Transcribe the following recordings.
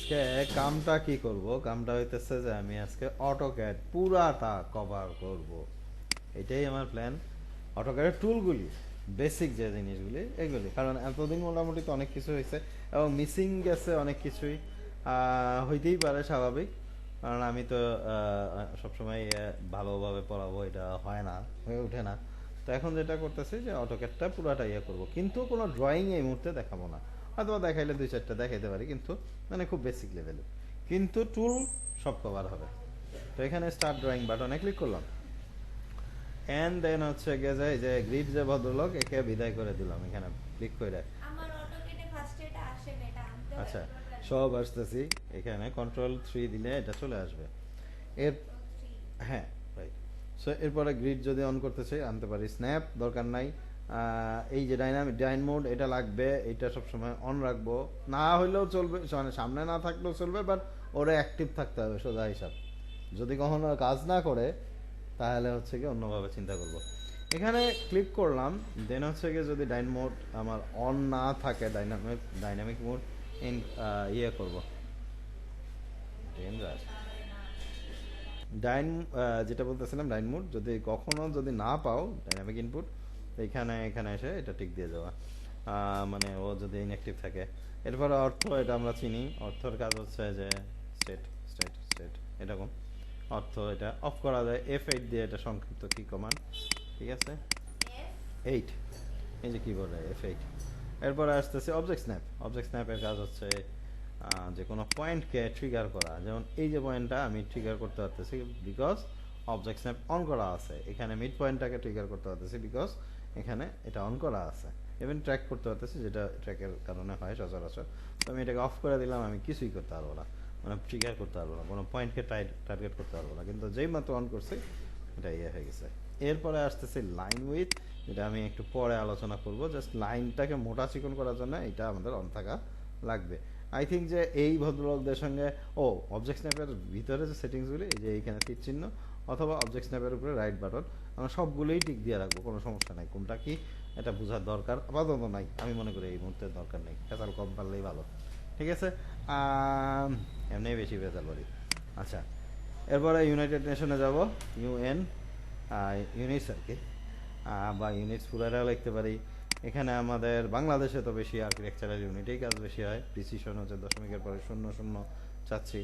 আজকে কামটা কি করব, কামটা হইতেছে যে আমি আজকে অটোক্যাড পুরাটা কভার করব, এটাই আমার প্ল্যান। অটোক্যাডের টুলগুলি, বেসিক যে জিনিসগুলি এগুলি, কারণ এতদিন মোটামুটি তো অনেক কিছু হয়েছে এবং মিসিং গেছে অনেক কিছুই। হইতেই পারে, স্বাভাবিক, কারণ আমি তো সবসময় ভালোভাবে পড়াবো এটা হয় না, হয়ে ওঠে না। তো এখন যেটা করতেছি যে অটোক্যাডটা পুরাটা ইয়ে করবো, কিন্তু কোনো ড্রয়িং এই মুহূর্তে দেখাবো না। হয়তো দেখাইলে দুই চারটা দেখাইতে পারি, কিন্তু মানে খুব বেসিক লেভেলে, কিন্তু টুল সব কভার হবে। তো এখানে স্টার্ট ড্রয়িং বাটনে ক্লিক করলাম, এন্ড দেন হচ্ছে গিয়ে যায় যে গ্রিড যে ভদ্রলোক, একে বিদায় করে দিলাম এখানে ক্লিক করে। আমার অটোকেটে ফার্স্ট এটা আসে না, এটা আনতে হয় আচ্ছা, পুরোটা সব লিখে। আসতেছি, এখানে কন্ট্রোল 3 দিলে এটা চলে আসবে। এর কন্ট্রোল 3। হ্যাঁ, রাইট। সো এরপরে গ্রিড যদি অন করতে চাই আনতে পারি, স্ন্যাপ দরকার নাই। এই যে ডাইনামিক ডাইন মোড এটা লাগবে, এটা সবসময় অন রাখবো, না হইলেও চলবে, মানে সামনে না থাকলেও চলবে, বাট ওরা অ্যাক্টিভ থাকতে হবে, সোজা হিসাব। যদি কখনো কাজ না করে তাহলে হচ্ছে কি অন্যভাবে চিন্তা করব। এখানে ক্লিক করলাম, দেন হচ্ছে গিয়ে যদি ডাইন মোড আমার অন না থাকে, ডাইনামিক ডাইনামিক মোড ইন ইয়ে করব, ডেঞ্জার ডাইন, যেটা বলতেছিলাম ডাইন মোড যদি কখনো যদি না পাও ডাইনামিক ইনপুট, এখানে এখানে এসে এটা টিক দিয়ে যাওয়া, মানে ও যদি ইনঅ্যাক্টিভ থাকে। এরপরে অর্থ, এটা আমরা চিনি, অর্থর কাজ হচ্ছে যে স্টেট স্টেট স্টেট এরকম। অর্থ এটা অফ করা যায় F8 দিয়ে, এটা সংক্ষিপ্ত কি কমান্ড, ঠিক আছে, এফ 8, এই যে কিবোর্ডে F8। এরপরে আসতেছে অবজেক্ট স্ন্যাপ। অবজেক্ট স্ন্যাপের কাজ হচ্ছে যে কোনো পয়েন্টকে ট্রিগার করা, যেমন এই যে পয়েন্টটা আমি ট্রিগার করতে পারতেছি বিকজ অবজেক্ট স্ন্যাপ অন করা আছে। এখানে মিড পয়েন্টটাকে ট্রিগার করতে পারতেছি বিকজ এখানে এটা অন করা আছে। ইভেন ট্র্যাক করতে পারতেছি, যেটা ট্র্যাকের কারণে হয় সচরাচর। তো আমি এটাকে অফ করে দিলাম, আমি কিছুই করতে পারবো না, মানে ট্রিগার করতে পারবো না, কোনো পয়েন্টকে টার্গেট করতে পারবো না। কিন্তু যেই মাত্র অন করছি এটা ইয়ে হয়ে গেছে। এরপরে আসতেছে লাইন উইথ, যেটা আমি একটু পরে আলোচনা করব। জাস্ট লাইনটাকে মোটা চিকন করার জন্য এটা আমাদের অন থাকা লাগবে। আই থিঙ্ক যে এই ভদ্রলোকদের সঙ্গে, ও অবজেক্ট স্ন্যাপের ভিতরে যে সেটিংসগুলি, এই যে এইখানে তীর চিহ্ন অথবা অবজেক্ট স্ন্যাপের উপরে রাইট বাটন, আমরা সবগুলোই টিক দিয়ে রাখবো, কোনো সমস্যা নাই। কোনটা কি এটা বোঝার দরকার আপাতত নাই, আমি মনে করি এই মুহূর্তে দরকার নেই, ফেসাল কম পারলেই ভালো। ঠিক আছে, এমনি বেশি ফেসাল পারি। আচ্ছা, এরপরে ইউনাইটেড নেশনে যাব, ইউএন, ইউনিটস আর কি, বা ইউনিটস পুরাটাও লিখতে পারি। এখানে আমাদের বাংলাদেশে তো বেশি আর্কিটেকচারাল ইউনিটেই কাজ বেশি হয়, প্রিসিশন হচ্ছে দশমিকের পরে শূন্য শূন্য চাচ্ছি।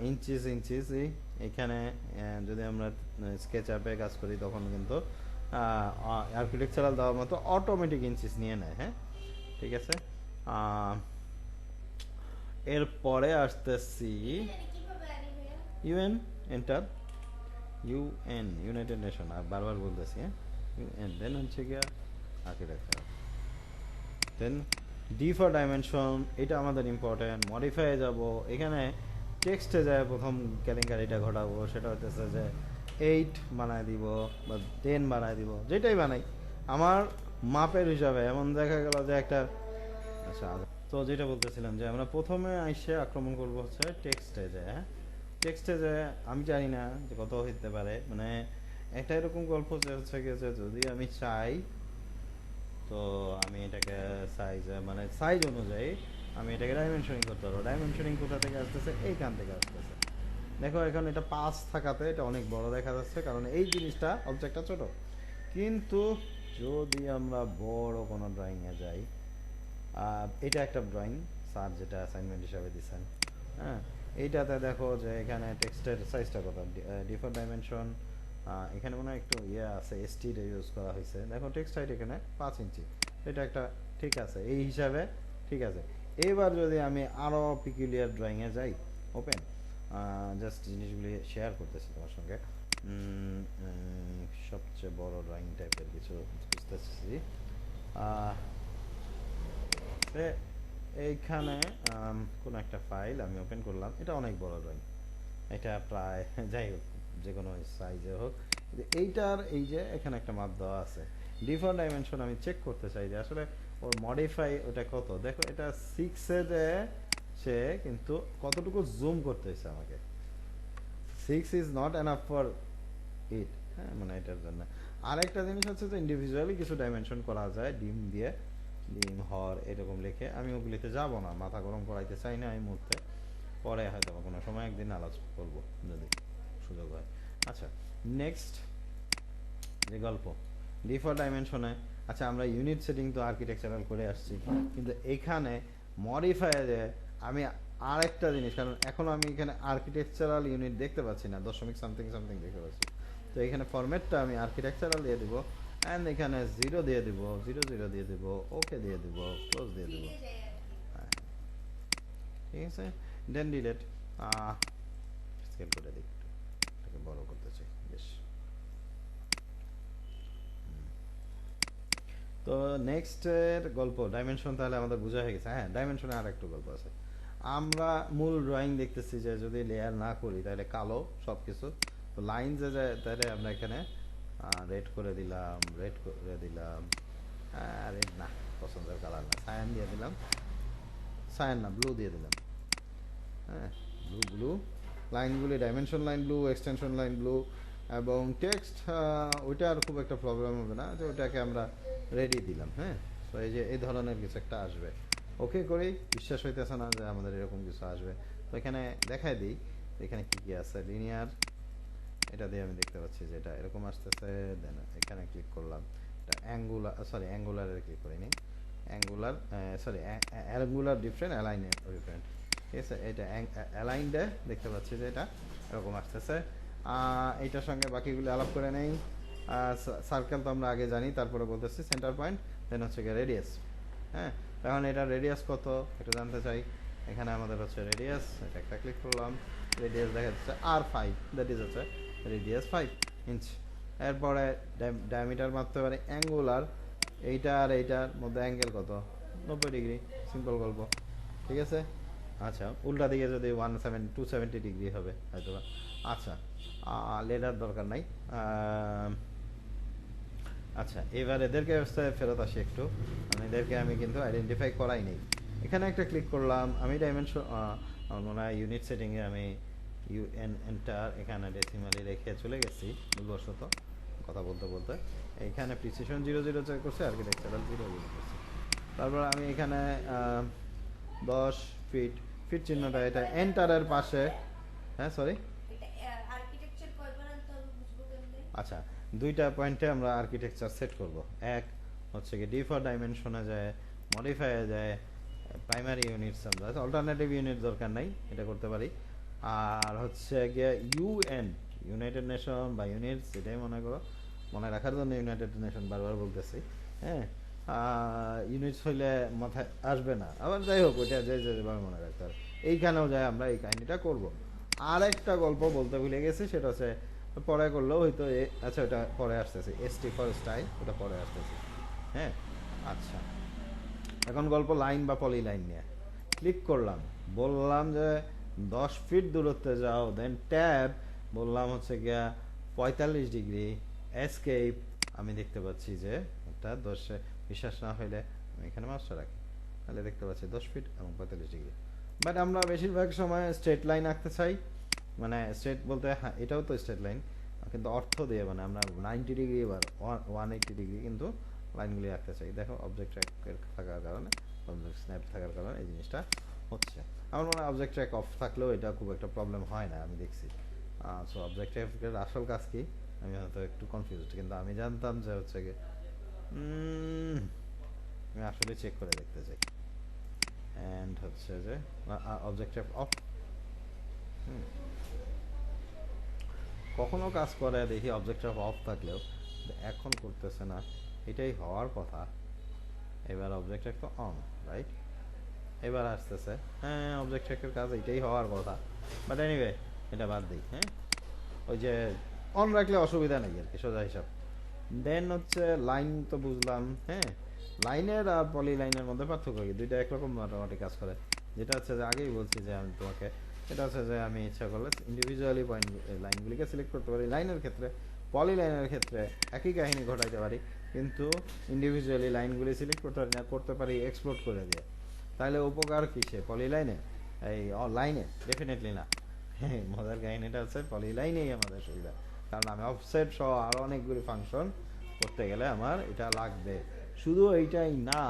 ইঞ্চিস ইঞ্চিসই এখানে, যদি আমরা স্কেচ অ্যাপে কাজ করি তখন কিন্তু আর্কিটেকচারাল দেওয়ার মতো অটোমেটিক ইঞ্চিস নিয়ে নেয়। হ্যাঁ, ঠিক আছে। আহ, এরপরে আসতেছি এটা জানি কিভাবে আনি ভাইয়া। UN, enter, UN united nation, আর বারবার বলতেছি, হ্যাঁ, ইউএন, দেন হচ্ছে গিয়া architecture, then D for dimension, এটা আমাদের ইম্পর্টেন্ট। মডিফাই যাব, এখানে টেক্সটে যায় প্রথম কেলেঙ্কারিটা ঘটাবো, সেটা হচ্ছে যে 8 বানায় দিব বা 10 বানায় দিব, যেটাই বানাই আমার মাপের হিসাবে। এমন দেখা গেল যে একটা, আচ্ছা, তো যেটা বলতেছিলাম যে আমরা প্রথমে আইসে আক্রমণ করবো হচ্ছে টেক্সটে যায়। হ্যাঁ, টেক্সটে যায় আমি জানি না যে কত হইতে পারে, মানে একটা এরকম গল্প যে হচ্ছে গিয়ে যে যদি আমি চাই, তো আমি এটাকে সাইজ, মানে সাইজ অনুযায়ী আমি এটাকে ডাইমেনশনিং করতে পারবো। ডাইমেনশনিং কোথা থেকে আসতেছে, এইখান থেকে আসতেছে। দেখো এখন এটা 5 থাকাতে এটা অনেক বড় দেখা যাচ্ছে, কারণ এই জিনিসটা অবজেক্টটা ছোট। কিন্তু যদি আমরা বড় কোনো ড্রয়িংয়ে যাই, এটা একটা ড্রয়িং স্যার যেটা অ্যাসাইনমেন্ট হিসাবে দিচ্ছেন, হ্যাঁ, এইটাতে দেখো যে এখানে টেক্সটের সাইজটা কত, ডিফার ডাইমেনশন, এখানে মনে হয় একটু ইয়ে আছে, এসটিটা ইউজ করা হয়েছে। দেখো টেক্সট হাইট এখানে 5 ইঞ্চি, এটা একটা ঠিক আছে এই হিসাবে, ঠিক আছে। এবার যদি আমি আরও পিকুলিয়ার ড্রয়িংয়ে যাই, ওপেন, জাস্ট জিনিসগুলি শেয়ার করতেছি তোমার সঙ্গে। সবচেয়ে বড় ড্রয়িং টাইপের কিছু বুঝতেছি। এইখানে কোনো একটা ফাইল আমি ওপেন করলাম, এটা অনেক বড় ড্রয়িং, এটা প্রায় যাই হোক যে কোনো সাইজে হোক, এইটার এই যে এখানে একটা মাপ দেওয়া আছে। ডিফল্ট ডাইমেনশন আমি চেক করতে চাই যে আসলে ওর মডিফাই ওটা কত। দেখো এটা 6-এ যে সে কিন্তু কতটুকু জুম করতে হয়েছে আমাকে, 6 is not enough for it. হ্যাঁ, মানে এটার জন্য আরেকটা জিনিস হচ্ছে যে ইন্ডিভিজুয়ালি কিছু ডাইমেনশন করা যায় ডিম দিয়ে, ডিম হর এরকম লিখে। আমি ওগুলিতে যাব না, মাথা গরম করাইতে চাই না এই মুহূর্তে। পরে হয়তো বা কোনো সময় একদিন আলোচনা করবো যদি সুযোগ হয়। আচ্ছা, নেক্সট যে গল্প ডিফল্ট ডাইমেনশনে, আচ্ছা আমরা ইউনিট সেটিং তো আর্কিটেকচারাল করে আসছি, কিন্তু এখানে মডিফায়ারে আমি আরেকটা জিনিস, কারণ এখন আমি এখানে আর্কিটেকচারাল ইউনিট দেখতে পাচ্ছি না, দশমিক সামথিং সামথিং দেখতে পাচ্ছি, তো এখানে ফরম্যাটটা আমি আর্কিটেকচারাল দিয়ে দিব, অ্যান্ড এখানে 0 দিয়ে দিব, 0 দিয়ে দিব, ওকে দিয়ে দিব, ক্লোজ দিয়ে দিব। ফিরে যায় আর কি। হ্যাঁ, ঠিক আছে, দেন ডিলেট। স্কেল করে দিই একটু, এটাকে বড় করতে চাই বেশ। তো নেক্সটের গল্প ডাইমেনশন তাহলে আমাদের বোঝা হয়ে গেছে। হ্যাঁ, ডাইমেনশনে আর একটু গল্প আছে। আমরা মূল ড্রয়িং দেখতেছি যে যদি লেয়ার না করি তাহলে কালো সব কিছু, তো লাইন যে যায় তাহলে আমরা এখানে রেড করে দিলাম, রেড করে দিলাম, রেড না, পছন্দের কালার না, সায়ান দিয়ে দিলাম, সায়ান না ব্লু দিয়ে দিলাম। হ্যাঁ, ব্লু ব্লু লাইনগুলি dimension line blue, extension line blue, এবং টেক্সট ওইটা আর খুব একটা প্রবলেম হবে না, যে ওইটাকে আমরা রেডি দিলাম। হ্যাঁ, তো এই যে এই ধরনের কিছু একটা আসবে, ওকে করি, বিশ্বাস হইতেছে না যে আমাদের এরকম কিছু আসবে। তো এখানে দেখাই দিই এখানে কি কি আছে। লিনিয়ার, এটা দিয়ে আমি দেখতে পাচ্ছি যে এটা এরকম আসতেছে, দেন এখানে ক্লিক করলাম, এটা অ্যাঙ্গুলার, সরি অ্যাঙ্গুলারে ক্লিক করিনি, angular, sorry angular different, align different, ঠিক আছে। এটা অ্যালাইনডে দেখতে পাচ্ছি যে এটা এরকম আসতেছে। এইটার সঙ্গে বাকিগুলো আলাপ করে নেই। সার্কেল তো আমরা আগে জানি, তারপরে বলতেছি সেন্টার পয়েন্ট, দেন হচ্ছে গিয়ে রেডিয়াস। হ্যাঁ, এখন এটা রেডিয়াস কত এটা জানতে চাই, এখানে আমাদের হচ্ছে রেডিয়াস, এটা একটা ক্লিক করলাম, রেডিয়াস দেখা যাচ্ছে R5, দ্যাট ইজ হচ্ছে রেডিয়াস 5 ইঞ্চ। এরপরে ডায়ামিটার মাপতে পারি অ্যাঙ্গুলার, এইটা আর এইটার মধ্যে অ্যাঙ্গেল কত, 90 ডিগ্রি, সিম্পল গল্প, ঠিক আছে। আচ্ছা, উল্টা দিকে যদি 270 ডিগ্রি হবে হয়তো। আচ্ছা, লেডার দরকার নাই। আচ্ছা, এবার এদেরকে ব্যবস্থায় ফেরত আসি একটু, এদেরকে আমি কিন্তু আইডেন্টিফাই করাই নেই। এখানে একটা ক্লিক করলাম, আমি ডাইমেনশন আমার মনে হয় ইউনিট সেটিংয়ে আমি এন্টার এখানে ডেসিমালি রেখে চলে গেছি ভুলবশত কথা বলতে বলতে। এইখানে প্রিসিশন 00 চেক করছি, আর্কিটেকচারাল 00 করছি। তারপর আমি এখানে 10 ফিট, ফিট চিহ্নটা এটা এন্টারের পাশে, হ্যাঁ সরি, এটা আর্কিটেকচার কয়বার আনতে হবে বুঝবো কেমনে? আচ্ছা দুইটা পয়েন্টে আমরা আর্কিটেকচার সেট করব। এক হচ্ছে কি ডিফল্ট ডাইমেনশনে যায়, মডিফাইয়ে যায়, প্রাইমারি ইউনিটস আমরা অল্টারনেটিভ ইউনিট দরকার নাই, এটা করতে পারি। আর হচ্ছে গিয়ে ইউএন, ইউনাইটেড নেশন বা ইউনিটস, এটাই মনে করো, মনে রাখার জন্য ইউনাইটেড নেশন বারবার বলতেছি। হ্যাঁ, ইউনিটস হইলে মাথায় আসবে না, আবার যাই হোক ওইটা যে যেভাবে মনে রাখতে হবে। এইখানেও যায় আমরা এই কাহিনিটা করব। আর একটা গল্প বলতে ভুলে গেছি, সেটা হচ্ছে পরে করলেও হয়তো, আচ্ছা ওটা পরে আসতেছে, এসটি ফর স্টাইল, ওটা পরে আসতেছে। হ্যাঁ, আচ্ছা এখন গল্প লাইন বা পলি লাইন নিয়ে। ক্লিক করলাম, বললাম যে 10 ফিট দূরত্বে যাও, দেন ট্যাব বললাম হচ্ছে গিয়া 45 ডিগ্রি, এসকেপ, আমি দেখতে পাচ্ছি যে একটা 10, বিশ্বাস না হইলে আমি এখানে মাস্টার রাখি, তাহলে দেখতে পাচ্ছি 10 ফিট এবং 45 ডিগ্রি। বাট আমরা বেশিরভাগ সময় স্ট্রেট লাইন আঁকতে চাই, মানে স্ট্রেট বলতে হ্যাঁ এটাও তো স্ট্রেট লাইন, কিন্তু অর্থ দিয়ে, মানে আমরা 90 ডিগ্রি বা 180 ডিগ্রি কিন্তু লাইনগুলি আঁকতে চাই। দেখো অবজেক্ট ট্র্যাক থাকার কারণে, অবজেক্ট স্ন্যাপ থাকার কারণে এই জিনিসটা হচ্ছে। আমার মনে হয় অবজেক্ট ট্র্যাক অফ থাকলেও এটা খুব একটা প্রবলেম হয় না, আমি দেখছি। সো অবজেক্ট ট্র্যাকের আসল কাজ কি আমি হয়তো একটু কনফিউজড, কিন্তু আমি জানতাম যে হচ্ছে কি, আমি আসলে চেক করে দেখতে চাই। অ্যান্ড হচ্ছে যে অবজেক্ট ট্র্যাক অফ, কখনো কাজ করে দেখি অবজেক্ট অফ থাকলেও, এখন করতেছে না, এটাই হওয়ার কথা। এবার অবজেক্ট ট্র্যাক তো অন, রাইট, এবার আসতেছে, হ্যাঁ অবজেক্ট ট্র্যাকের কাজ এটাই হওয়ার কথা, বাট এনিওয়ে এটা বাদ দিই। হ্যাঁ, ওই যে অন রাখলে অসুবিধা নেই আর কি, সোজা হিসাব। দেন হচ্ছে লাইন তো বুঝলাম। হ্যাঁ, লাইনের আর পলি লাইনের মধ্যে পার্থক্য কি, দুইটা একরকম মোটামুটি কাজ করে। যেটা হচ্ছে যে আগেই বলছি যে আমি তোমাকে, এটা হচ্ছে যে আমি ইচ্ছা করলে ইন্ডিভিজুয়ালি পয়েন্ট লাইনগুলিকে সিলেক্ট করতে পারি। লাইনের ক্ষেত্রে, পলি লাইনের ক্ষেত্রে একই কাহিনী ঘটাইতে পারি, কিন্তু ইন্ডিভিজুয়ালি লাইনগুলি সিলেক্ট করতে পারি না, করতে পারি এক্সপ্লোর করে দিয়ে। তাহলে উপকার কিসে, পলি লাইনে, এই লাইনে? ডেফিনেটলি না। হ্যাঁ, মজার কাহিনীটা হচ্ছে পলি লাইনেই আমাদের সুবিধা, কারণ আমি অফসেট সহ আরও অনেকগুলি ফাংশন করতে গেলে আমার এটা লাগবে। শুধু এইটাই না,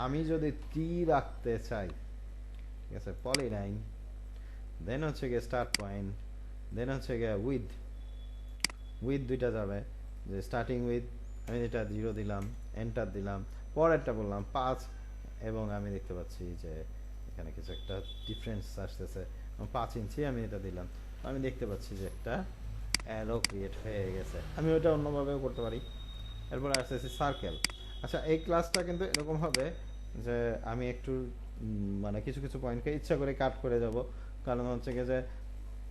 আমি যদি টি রাখতে চাই, ঠিক আছে, পলি লাইন, দেন হচ্ছে গিয়ে স্টার্ট পয়েন্ট, দেন হচ্ছে গিয়ে উইথ দুইটা যাবে, যে স্টার্টিং উইথ আমি এটা 0 দিলাম, এন্টার দিলাম, পরেরটা বললাম 5, এবং আমি দেখতে পাচ্ছি যে এখানে কিছু একটা ডিফারেন্স আসতেছে, 5 ইঞ্চি আমি এটা দিলাম, আমি দেখতে পাচ্ছি যে একটা অ্যারো ক্রিয়েট হয়ে গেছে। আমি ওটা অন্যভাবেও করতে পারি। এরপর আসতেছি সার্কেল। আচ্ছা, এই ক্লাসটা কিন্তু এরকম হবে যে আমি একটু মানে কিছু কিছু পয়েন্টকে ইচ্ছা করে কাট করে যাব, কারণ হচ্ছে কি যে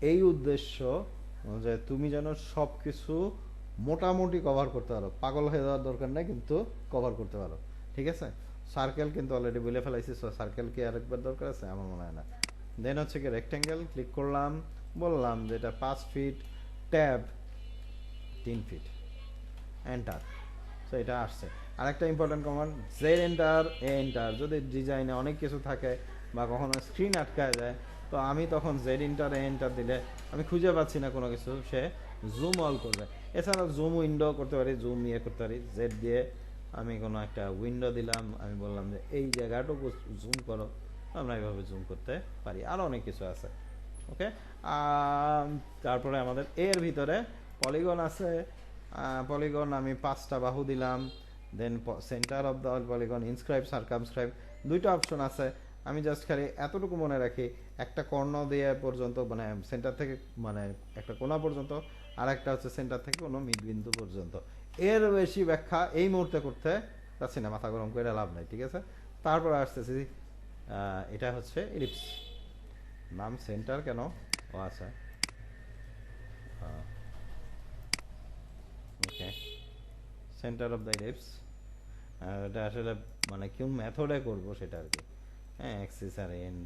এই উদ্দেশ্য যে তুমি যেন সব কিছু মোটামুটি কভার করতে পারো, পাগল হয়ে যাওয়ার দরকার নেই, কিন্তু কভার করতে পারো, ঠিক আছে? সার্কেল কিন্তু অলরেডি বলে ফেলাইছি, সার্কেল কি আরেকবার দরকার আছে? আমার মনে হয় না। দেন হচ্ছে কি রেক্টেঙ্গেল ক্লিক করলাম, বললাম যে এটা 5 feet, tab 3 feet, enter. So এটা আসছে। আরেকটা important command Z enter, A enter. যদি ডিজাইনে অনেক কিছু থাকে বা কখনো স্ক্রিন আটকায় যায়, তো আমি তখন জেড এন্টার, এ এন্টার দিলে আমি খুঁজে পাচ্ছি না কোনো কিছু, সে জুম অল করবে। এছাড়াও জুম উইন্ডো করতে পারি, জুম করতে পারি। জেড দিয়ে আমি কোনো একটা উইন্ডো দিলাম, আমি বললাম যে এই জায়গাটুকু জুম করো, আমরা এইভাবে জুম করতে পারি। আরও অনেক কিছু আছে, ওকে। তারপরে আমাদের এর ভিতরে পলিগন আছে। পলিগন আমি 5টা বাহু দিলাম, then centre of the polygon, inscribe, circumscribe, 2টা অপশন আছে। আমি জাস্ট খালি এতটুকু মনে রাখি, একটা কর্ণ দিয়ে পর্যন্ত, মানে সেন্টার থেকে মানে একটা কোণা পর্যন্ত, আর একটা হচ্ছে সেন্টার থেকে কোনো মিডবিন্দু পর্যন্ত। এর বেশি ব্যাখ্যা এই মুহূর্তে করতে চাচ্ছি না, মাথা গরম করে লাভ নাই, ঠিক আছে? তারপর আসতেছি, এটা হচ্ছে ইলিপস। নাম সেন্টার কেন? ও আচ্ছা, ওকে, সেন্টার অফ দ্য ইলিপস। এটা আসলে মানে কেউ মেথডে করবো সেটা আর কি। হ্যাঁ, অ্যাক্সিস আর এন্ড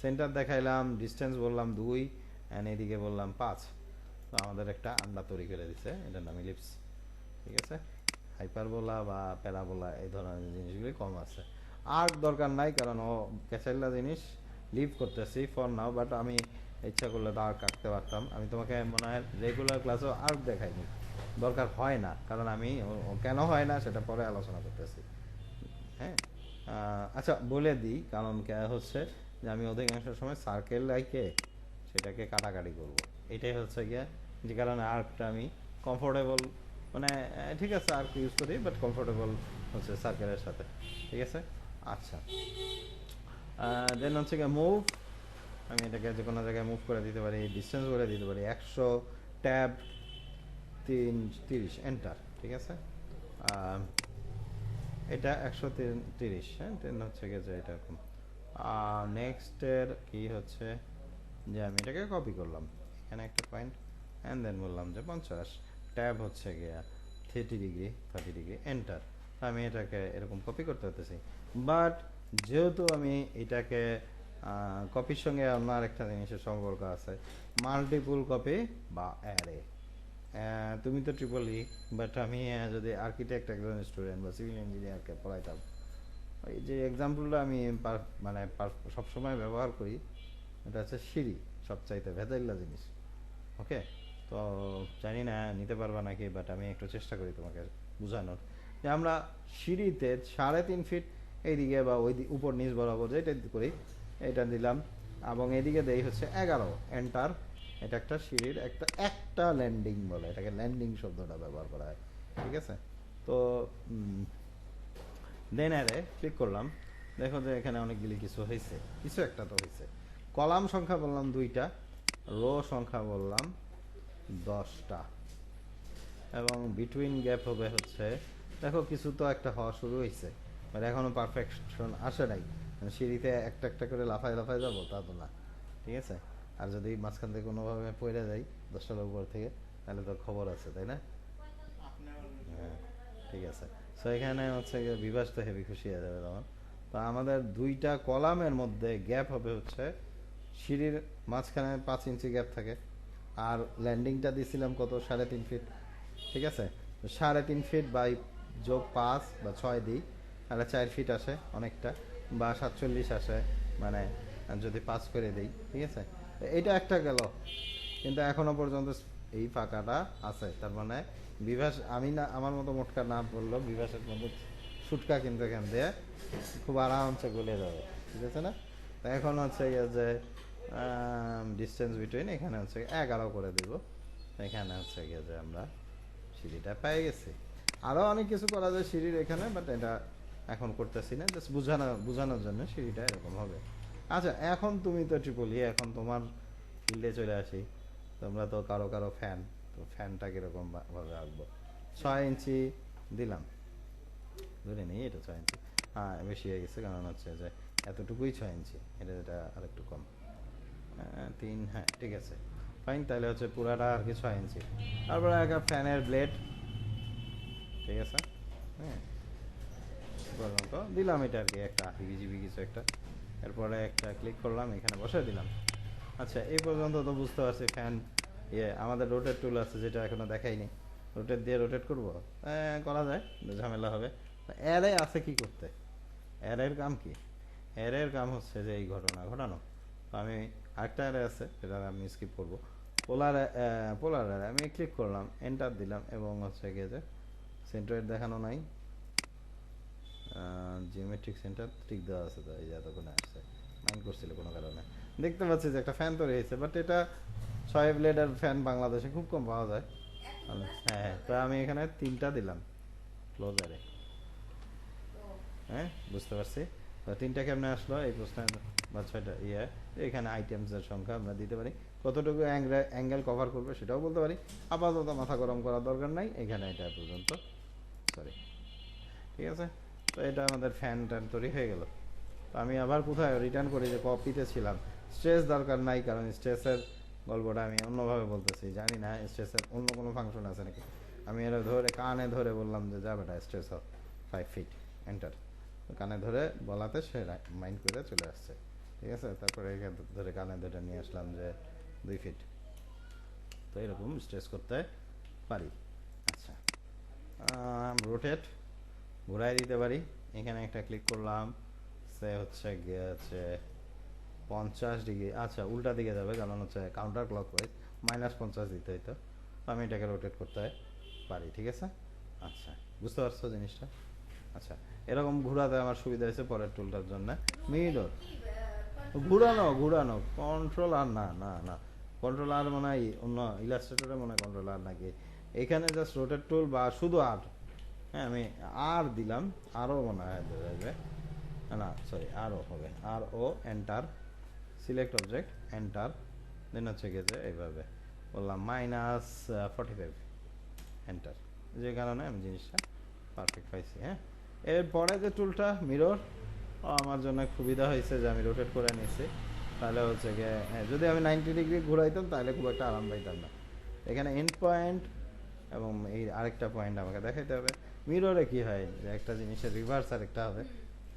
সেন্টার দেখাইলাম, ডিস্টেন্স বললাম 2, অ্যান্ড এদিকে বললাম 5। তো আমাদের একটা আন্ডা তৈরি করে দিছে, এটার নাম ইলিপস, ঠিক আছে? হাইপারবোলা বা প্যারাবোলা এই ধরনের জিনিসগুলি কম আছে। আর্ক দরকার নাই, কারণ ও ক্যাচাইলা জিনিস লিভ করতেছি ফর নাও, বাট আমি ইচ্ছা করলে তো আর্ক আঁকতে পারতাম। আমি তোমাকে মনে হয় রেগুলার ক্লাসেও আর্ক দেখাইনি, দরকার হয় না, কারণ আমি কেন হয় না সেটা পরে আলোচনা করতেছি। হ্যাঁ, আচ্ছা বলে দিই, কারণ হচ্ছে যে আমি অধিকাংশ সময় সার্কেল লাইকে সেটাকে কাটাকাটি করব, এটাই হচ্ছে গিয়ে যে কারণে আর্কটা আমি কমফোর্টেবল, মানে ঠিক আছে আর্ক ইউজ করি, বাট কমফোর্টেবল হচ্ছে সার্কেলের সাথে, ঠিক আছে? আচ্ছা, দেন হচ্ছে গিয়ে মুভ। আমি এটাকে যে কোনো জায়গায় মুভ করে দিতে পারি, ডিস্টেন্স করে দিতে পারি 100, ট্যাব 30, এন্টার, ঠিক আছে? এটা 130, হ্যাঁ, টেন হচ্ছে গিয়ে যে এটা এরকম। নেক্সটের কি হচ্ছে যে আমি এটাকে কপি করলাম, এখানে একটা পয়েন্ট, অ্যান্ড দেন বললাম যে 50, ট্যাব হচ্ছে গিয়া 30 ডিগ্রি, এন্টার। আমি এটাকে এরকম কপি করতে হতেছি, বাট যেহেতু আমি এটাকে কপির সঙ্গে অন্য আরেকটা জিনিসের সম্পর্ক আছে, মাল্টিপুল কপি বা অ্যারে। তুমি তো ট্রিপল ই, বাট আমি যদি আর্কিটেক্ট একজন স্টুডেন্ট বা সিভিল ইঞ্জিনিয়ারকে পড়াইতাম, এই যে এক্সাম্পলটা আমি মানে সবসময় ব্যবহার করি, এটা হচ্ছে সিঁড়ি, সবচাইতে ভেজাইল্লা জিনিস, ওকে? তো জানি না নিতে পারবা নাকি, বাট আমি একটু চেষ্টা করি তোমাকে বোঝানোর, যে আমরা সিঁড়িতে 3.5 ফিট এইদিকে বা ওই উপর নিচ বরাবর যেটা করি এটা দিলাম, এবং এদিকে দেই হচ্ছে 11, এন্টার। এটা একটা সিঁড়ির একটা ল্যান্ডিং বলে, এটাকে ল্যান্ডিং শব্দটা ব্যবহার করা হয়, ঠিক আছে? তো দেন আরে ক্লিক করলাম, দেখো যে এখানে অনেকগুলি কিছু হয়েছে, কিছু একটা তো হয়েছে। কলাম সংখ্যা বললাম 2টা, রো সংখ্যা বললাম 10টা, এবং বিটুইন গ্যাপ হবে হচ্ছে, দেখো কিছু তো একটা হওয়া শুরু হয়েছে, বাট এখনো পারফেকশন আসে নাই। মানে সিঁড়িতে একটা একটা করে লাফায় লাফায় যাবো তা তো না, ঠিক আছে? আর যদি মাঝখান থেকে কোনোভাবে পড়ে যাই 10টার উপর থেকে, তাহলে তো খবর আছে, তাই না? হ্যাঁ, ঠিক আছে। সো এখানে হচ্ছে বিভাস তো হেভি খুশি হয়ে যাবে তখন। তো আমাদের 2টা কলামের মধ্যে গ্যাপ হবে হচ্ছে, সিঁড়ির মাঝখানে 5 ইঞ্চি গ্যাপ থাকে, আর ল্যান্ডিংটা দিয়েছিলাম কত, 3.5 ফিট, ঠিক আছে? 3.5 ফিট বাই যোগ 5 বা 6 দিই, তাহলে 4 ফিট আসে অনেকটা, বা 47 আসে, মানে যদি 5 করে দিই, ঠিক আছে? এইটা একটা গেল, কিন্তু এখনো পর্যন্ত এই ফাঁকাটা আছে, তার মানে বিভাস আমি না আমার মতো মোটকা না বললো, বিভাসের মতো ছুটকা কিন্তু এখান দিয়ে খুব আরামসে গলে যাবে, ঠিক আছে না? তো এখন হচ্ছে যে ডিস্টেন্স বিটুইন এখানে হচ্ছে 11 করে দেব। এখানে হচ্ছে গিয়ে যে আমরা সিঁড়িটা পেয়ে গেছি। আরও অনেক কিছু করা যায় সিঁড়ির এখানে, বাট এটা এখন করতেছি না, জাস্ট বোঝানোর জন্য সিঁড়িটা এরকম হবে। আচ্ছা, এখন তুমি তো ট্রিপলি, এখন তোমার ফিল্ডে চলে আসি। তোমরা তো কারো কারো ফ্যান, তো ফ্যানটা কীরকম ভাবে আঁকবো? 6 ইঞ্চি দিলাম, ধরে নিই এটা 6 ইঞ্চি। হ্যাঁ, বেশি হয়ে গেছে, কারণ হচ্ছে যে এতটুকুই 6 ইঞ্চি, এটা আরেকটু কম। 3, হ্যাঁ ঠিক আছে, ফাইন। তাহলে হচ্ছে পুরাটা আর কি 6 ইঞ্চি। তারপরে একটা ফ্যানের ব্লেড, ঠিক আছে, হ্যাঁ পর্যন্ত দিলাম এটা আর কি, একটা হিবিজিবি কিছু একটা। এরপরে একটা ক্লিক করলাম, এখানে বসে দিলাম। আচ্ছা, এই পর্যন্ত তো বুঝতে পারছি ফ্যান। আমাদের রোটেট টুল আছে, যেটা এখনো দেখাইনি। রোটেট দিয়ে রোটেট করবো, করা যায়, ঝামেলা হবে। অ্যারে আছে কি করতে? অ্যারের কাম কি? অ্যারের কাম হচ্ছে যে এই ঘটনা ঘটানো। তো আমি আরেকটা অ্যারে আছে, সেটা আমি স্কিপ করবো। পোলার অ্যারে আমি ক্লিক করলাম, এন্টার দিলাম, এবং হচ্ছে গিয়ে যে সেন্টার দেখানো নাই, জিওমেট্রিক সেন্টার ঠিক দেওয়া আছে। তো এই যে এতক্ষণে আসছে, মাইন্ড করছিল কোনো কারণে। দেখতে পাচ্ছি যে একটা ফ্যান তৈরি হয়েছে, বাট এটা 6 ব্লেডের ফ্যান বাংলাদেশে খুব কম পাওয়া যায়। হ্যাঁ, তো আমি এখানে 3টা দিলাম ক্লোজারে। হ্যাঁ, বুঝতে পারছি। তো 3টা কেমনে আসলো এই প্রশ্নের, বা 6টা এখানে আইটেমসের সংখ্যা আমরা দিতে পারি, কতটুকু অ্যাঙ্গেল কভার করবে সেটাও বলতে পারি। আপাতত মাথা গরম করার দরকার নাই, এখানে এটা পর্যন্ত, সরি, ঠিক আছে। তো এটা আমাদের ফ্যান ট্যান তৈরি হয়ে গেল। তো আমি আবার কোথায় রিটার্ন করি, যে কপিতে ছিলাম। স্ট্রেস দরকার নাই, কারণ স্ট্রেসের গল্পটা আমি অন্যভাবে বলতেছি, জানি না স্ট্রেসের অন্য কোনো ফাংশন আছে নাকি। আমি এর ধরে কানে ধরে বললাম যে যা বেটা স্ট্রেস 5 ফিট, এন্টার। কানে ধরে বলাতে সে মাইন্ড করে চলে আসছে, ঠিক আছে। তারপরে এখানে ধরে কানে ধরে নিয়ে আসলাম যে 2 ফিট। তো এরকম স্ট্রেস করতে পারি। আচ্ছা, রোটেট ঘুরাই দিতে পারি। এখানে একটা ক্লিক করলাম, সে হচ্ছে গিয়ে হচ্ছে 50 ডিগ্রি। আচ্ছা, উল্টা দিকে যাবে, কারণ হচ্ছে কাউন্টার ক্লক ওয়াইজ -50 দিতে হইতো। তো আমি এটাকে রোটেট করতে পারি, ঠিক আছে। আচ্ছা, বুঝতে পারছো জিনিসটা? আচ্ছা, এরকম ঘোরাতে আমার সুবিধা হয়েছে পরের টুলটার জন্য। মিরর ঘুরানো কন্ট্রোল আর না না না, কন্ট্রোল আর মনে হয় অন্য ইলাস্ট্রেটরে মনে হয় কন্ট্রোল আর নাকি, এখানে জাস্ট রোটেট টুল বা শুধু আর। হ্যাঁ, আমি আর দিলাম, আরও মনে হয় যাবে, না সরি, আরও হবে, আর ও এন্টার, সিলেক্ট অবজেক্ট এন্টার, দেন হচ্ছে গেছে এইভাবে বললাম -45 এন্টার, যে কারণে আমি জিনিসটা পারফেক্ট পাইছি। হ্যাঁ, এরপরে যে টুলটা মিরর, আমার জন্য সুবিধা হয়েছে যে আমি রোটেট করে নিচ্ছি। তাহলে হচ্ছে গিয়ে যদি আমি 90 ডিগ্রি ঘুরাইতাম তাহলে খুব একটা আরাম পাইতাম না। এখানে এন্ড পয়েন্ট এবং এই আরেকটা পয়েন্ট আমাকে দেখাইতে হবে। মিররে কি হয় যে একটা জিনিসের রিভার্স আরেকটা হবে।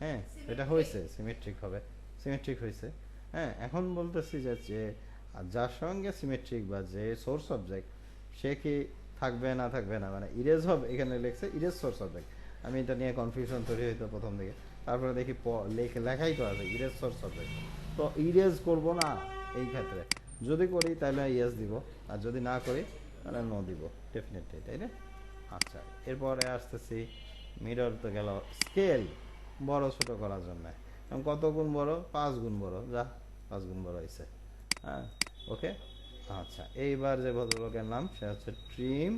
হ্যাঁ, এটা হয়েছে সিমেট্রিক হবে, সিমেট্রিক হয়েছে। হ্যাঁ, এখন বলতেছি যে যার সঙ্গে সিমেট্রিক বা যে সোর্স অবজেক্ট, সে কি থাকবে না থাকবে না, মানে ইরেজ হবে। এখানে লিখছে ইরেজ সোর্স অবজেক্ট। আমি এটা নিয়ে কনফিউশন তৈরি হইতো প্রথম দিকে, তারপরে দেখি লেখাই তো আছে ইরেজ সোর্স অবজেক্ট। তো ইরেজ করব না এই ক্ষেত্রে, যদি করি তাহলে ইয়েস দিব, আর যদি না করি তাহলে নো দিব ডেফিনেটলি, তাই না? আচ্ছা, এরপরে আসতেছি, মিরর তো গেল। স্কেল বড় ছোট করার জন্য, এবং কত গুণ বড়? 5 গুণ বড়, যা 5 গুণ বড় হয়েছে। হ্যাঁ, ওকে। আচ্ছা, এইবার যে ভদ্রলোকের নাম, সে হচ্ছে ট্রিম,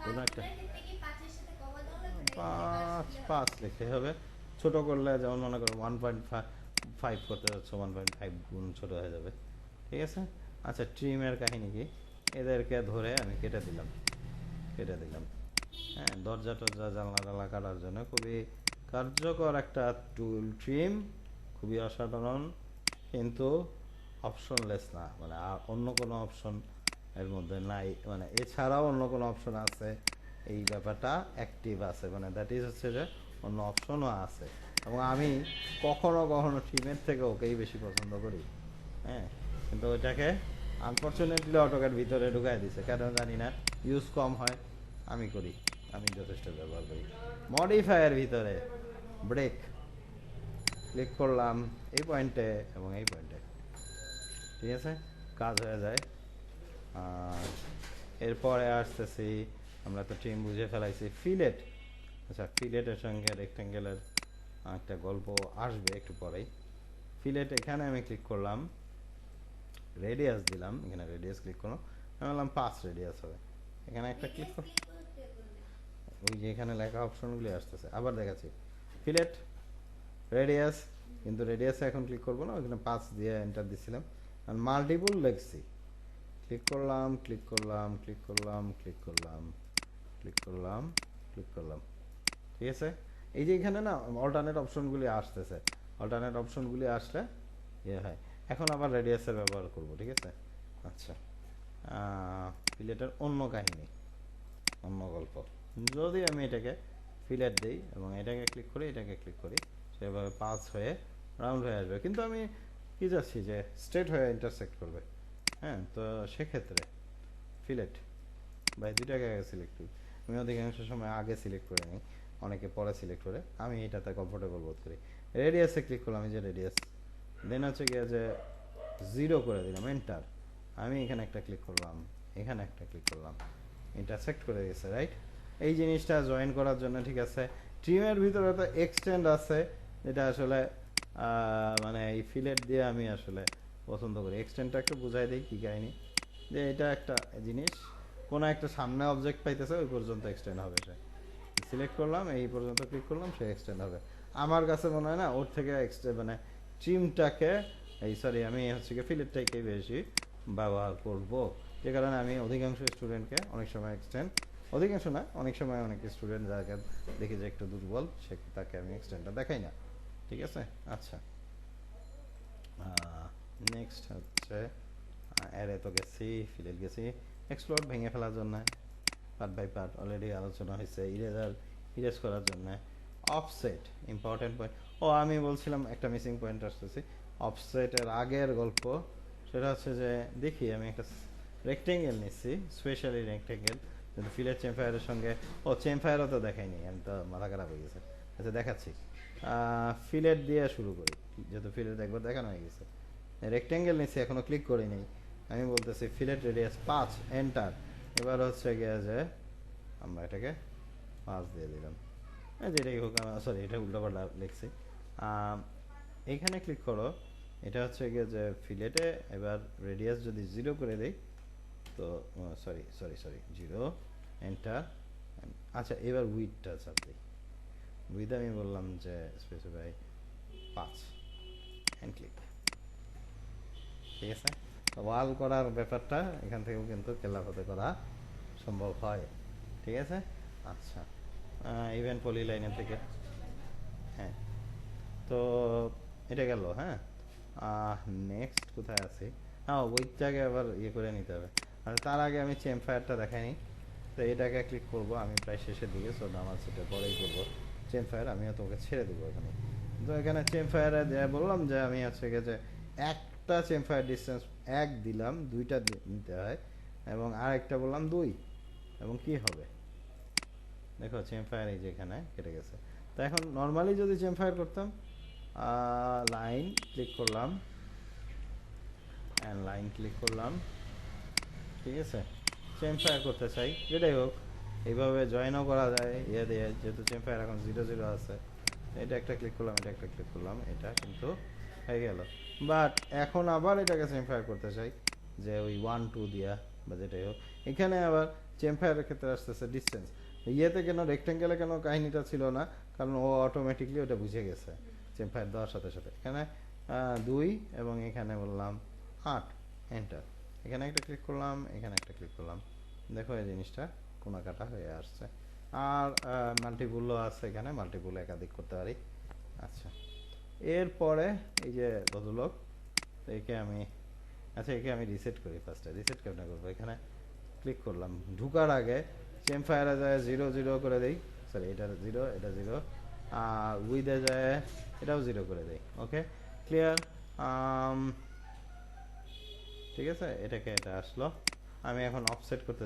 কোনো একটা 5 লিখতে হবে। ছোট করলে যেমন মনে করো 1.5 করতে যাচ্ছে, 1.5 গুণ ছোট হয়ে যাবে, ঠিক আছে। আচ্ছা, ট্রিমের কাহিনী কি? এদেরকে ধরে আমি কেটে দিলাম। হ্যাঁ, দরজা টরজা জানলা টালা কাটার জন্য খুবই কার্যকর একটা টুল ট্রিম, খুবই অসাধারণ, কিন্তু অপশনলেস না, মানে আর অন্য কোনো অপশন এর মধ্যে নাই, মানে এছাড়াও অন্য কোনো অপশন আছে, এই ব্যাপারটা অ্যাক্টিভ আছে, মানে দ্যাট ইজ হচ্ছে যে অন্য অপশনও আছে। এবং আমি কখনো কখনো ট্রিমের থেকে ওকেই বেশি পছন্দ করি। হ্যাঁ, কিন্তু ওইটাকে আনফর্চুনেটলি অটোক্যাড ভিতরে ঢুকাই দিছে, কেন জানি না, ইউজ কম হয়, আমি করি, আমি যথেষ্ট ব্যবহার করি। মডিফায়ার ভিতরে ব্রেক ক্লিক করলাম এই পয়েন্টে এবং এই পয়েন্টে, ঠিক আছে, কাজ হয়ে যায়। আর এরপরে আসতেছি, আমরা তো ট্রিম বুঝে ফেলাইছি, ফিলেট। আচ্ছা, ফিলেটের সঙ্গে রেক্টেঙ্গেলের একটা গল্প আসবে একটু পরেই। ফিলেট, এখানে আমি ক্লিক করলাম, রেডিয়াস দিলাম, এখানে রেডিয়াস ক্লিক করো, আমি বললাম 5 রেডিয়াস হবে, এখানে একটা ক্লিক করো, ওই যে এখানে লেখা অপশনগুলি আসতেছে, আবার দেখাচ্ছি, ফিলেট রেডিয়াস, কিন্তু রেডিয়াসে এখন ক্লিক করবো না, ওইখানে 5 দিয়ে এন্টার দিছিলাম, আর মাল্টিপল লিখছি, ক্লিক করলাম ক্লিক করলাম ক্লিক করলাম ক্লিক করলাম ক্লিক করলাম ক্লিক করলাম, ঠিক আছে। এই যে এখানে না অল্টারনেট অপশনগুলি আসতেছে, অল্টারনেট অপশনগুলি আসলে ইয়ে হয়। এখন আবার রেডিয়াসের ব্যবহার করব, ঠিক আছে। আচ্ছা, ফিলেটের অন্য কাহিনী, অন্য গল্প, যদি আমি এটাকে ফিলেট দিই এবং এটাকে ক্লিক করি, এটাকে ক্লিক করি, সেভাবে 5 হয়ে রাউন্ড হয়ে আসবে, কিন্তু আমি কি যাচ্ছি যে স্ট্রেট হয়ে ইন্টারসেক্ট করবে। হ্যাঁ, তো সেক্ষেত্রে ফিলেট ভাই দুইটাকে আগে সিলেক্ট করি, আমি অধিকাংশ সময় আগে সিলেক্ট করে নিই, অনেকে পরে সিলেক্ট করে, আমি এটাতে কমফোর্টেবল বোধ করি। রেডিয়াসে ক্লিক করলাম, এই যে রেডিয়াস, দেন হচ্ছে গিয়ে যে 0 করে দিলাম, এন্টার, আমি এখানে একটা ক্লিক করলাম, এখানে একটা ক্লিক করলাম, ইন্টারসেক্ট করে গেছে, রাইট। এই জিনিসটা জয়েন করার জন্য, ঠিক আছে, ট্রিমের ভিতরে তো এক্সটেন্ড আছে, যেটা আসলে মানে এই ফিলেট দিয়ে আমি আসলে পছন্দ করি। এক্সটেন্ডটা একটু বুঝাই দিই কী কাহিনি, যে এটা একটা জিনিস, কোনো একটা সামনে অবজেক্ট পাইতেছে, ওই পর্যন্ত এক্সটেন্ড হবে, সে সিলেক্ট করলাম, এই পর্যন্ত ক্লিক করলাম, সে এক্সটেন্ড হবে। আমার কাছে মনে হয় না ওর থেকে এক্সটেন্ড মানে ট্রিমটাকে, এই সরি আমি হচ্ছে কি ফিলেটটাকে বেশি ব্যবহার করব, যে কারণে আমি অধিকাংশ স্টুডেন্টকে অনেক সময় এক্সটেন্ড, অধিকাংশ না, অনেক সময় অনেক স্টুডেন্ট যাকে দেখি যে একটু দুর্বল, সে তাকে আমি এক্সটেন্ডটা দেখাই না, ঠিক আছে। আচ্ছা, নেক্সট হচ্ছে অ্যারে তো গেছি, ফিলেট গেছি, এক্সপ্লোর ভেঙে ফেলার জন্য, পার্ট বাই পার্ট অলরেডি আলোচনা হয়েছে, ইরেজ করার জন্য, অফসেট ইম্পর্টেন্ট পয়েন্ট, ও আমি বলছিলাম একটা মিসিং পয়েন্ট আসতেছি, অফসেটের আগের গল্প, সেটা হচ্ছে যে দেখি আমি একটা রেক্টেঙ্গেল নিচ্ছি, স্পেশালি রেক্টেঙ্গেল, কিন্তু ফিলেট চেমফায়ারের সঙ্গে, ও চেমফায়ারও তো দেখাইনি, আমি তো মাথা খারাপ হয়ে গেছে। আচ্ছা দেখাচ্ছি, ফিলেট দিয়ে শুরু করি, যেহেতু ফিলেট একবার দেখানো হয়ে গেছে, রেক্টেঙ্গেল নিচ্ছি, এখনো ক্লিক করিনি, আমি বলতেছি ফিলেট রেডিয়াস 5, এন্টার, এবার হচ্ছে গিয়ে যে আমরা এটাকে 5 দিয়ে দিলাম, যেটাই হোক, সরি এটা উল্টোপাল্টা লিখছি, এইখানে ক্লিক করো, এটা হচ্ছে গিয়ে যে ফিলেটে এবার রেডিয়াস যদি 0 করে দেই, তো সরি সরি সরি 0, এন্টার, আচ্ছা এবার উইথটা চাপ দিই, উইথ আমি বললাম যে স্পেসিফাই 5, এন্ড ক্লিক, ঠিক আছে। ওয়াল করার ব্যাপারটা এখান থেকেও কিন্তু কেলাফতে করা সম্ভব হয়, ঠিক আছে। আচ্ছা, ইভেন পলি লাইনের থেকে, হ্যাঁ, তো এটা গেল, হ্যাঁ। নেক্সট কোথায় আছে, হ্যাঁ ওইটাকে আবার ইয়ে করে নিতে হবে, আর তার আগে আমি চেমফায়ারটা দেখাইনি, তো এটাকে ক্লিক করব, আমি প্রায় শেষের দিকে, সো আমার সেটা পরেই করবো, চেমফায়ার আমিও তোমাকে ছেড়ে দেবো এখানে। তো এখানে চেমফায়ারে বললাম যে আমি হচ্ছে গিয়ে যে একটা চেমফায়ার ডিস্টেন্স 1 দিলাম, 2টা নিতে হয়, এবং আরেকটা বললাম 2, এবং কি হবে দেখো চেমফায়ার এই যে এখানে কেটে গেছে। তো এখন নর্মালি যদি চেমফায়ার করতাম, লাইন ক্লিক করলাম, অ্যান্ড লাইন ক্লিক করলাম, ঠিক আছে, চেমফায়ার করতে চাই, যেটাই হোক, এইভাবে জয়েনও করা যায় ইয়ে দিয়ে, যেহেতু চেমফায়ার এখন 0 0 আছে, এটা একটা ক্লিক করলাম, এটা একটা ক্লিক করলাম, এটা কিন্তু হয়ে গেল। বাট এখন আবার এটাকে চেমফায়ার করতে চাই, যে ওই 1 2 দিয়া বা যেটাই হোক, এখানে আবার চেমফায়ারের ক্ষেত্রে আসতেছে ডিস্টেন্স, ইয়েতে কেন রেক্টেঙ্গেলে কেন কাহিনীটা ছিল না, কারণ ও অটোমেটিকলি ওটা বুঝে গেছে চেমফায়ার দেওয়ার সাথে সাথে। এখানে 2 এবং এখানে বললাম 8, এন্টার, এখানে একটা ক্লিক করলাম, এখানে একটা ক্লিক করলাম, দেখো এই জিনিসটা কোনাকাটা হয়ে আসছে। আর মাল্টিপুলও আছে, এখানে মাল্টিপুল একাধিক করতে পারি। আচ্ছা, এরপরে এই যে ভদ্রলোক, একে আমি, আচ্ছা একে আমি রিসেট করি, ফার্স্টে রিসেট কেমন করবো, এখানে ক্লিক করলাম, ঢুকার আগে চেমফায়ারে যায় 0 0 করে দেই, সরি এটা 0 এটা 0, আর উইথে যায় এটাও 0 করে দেই, ওকে ক্লিয়ার। ঠিক আছে, এটাকে এটা আসলো, আমি এখন অফসেট করতে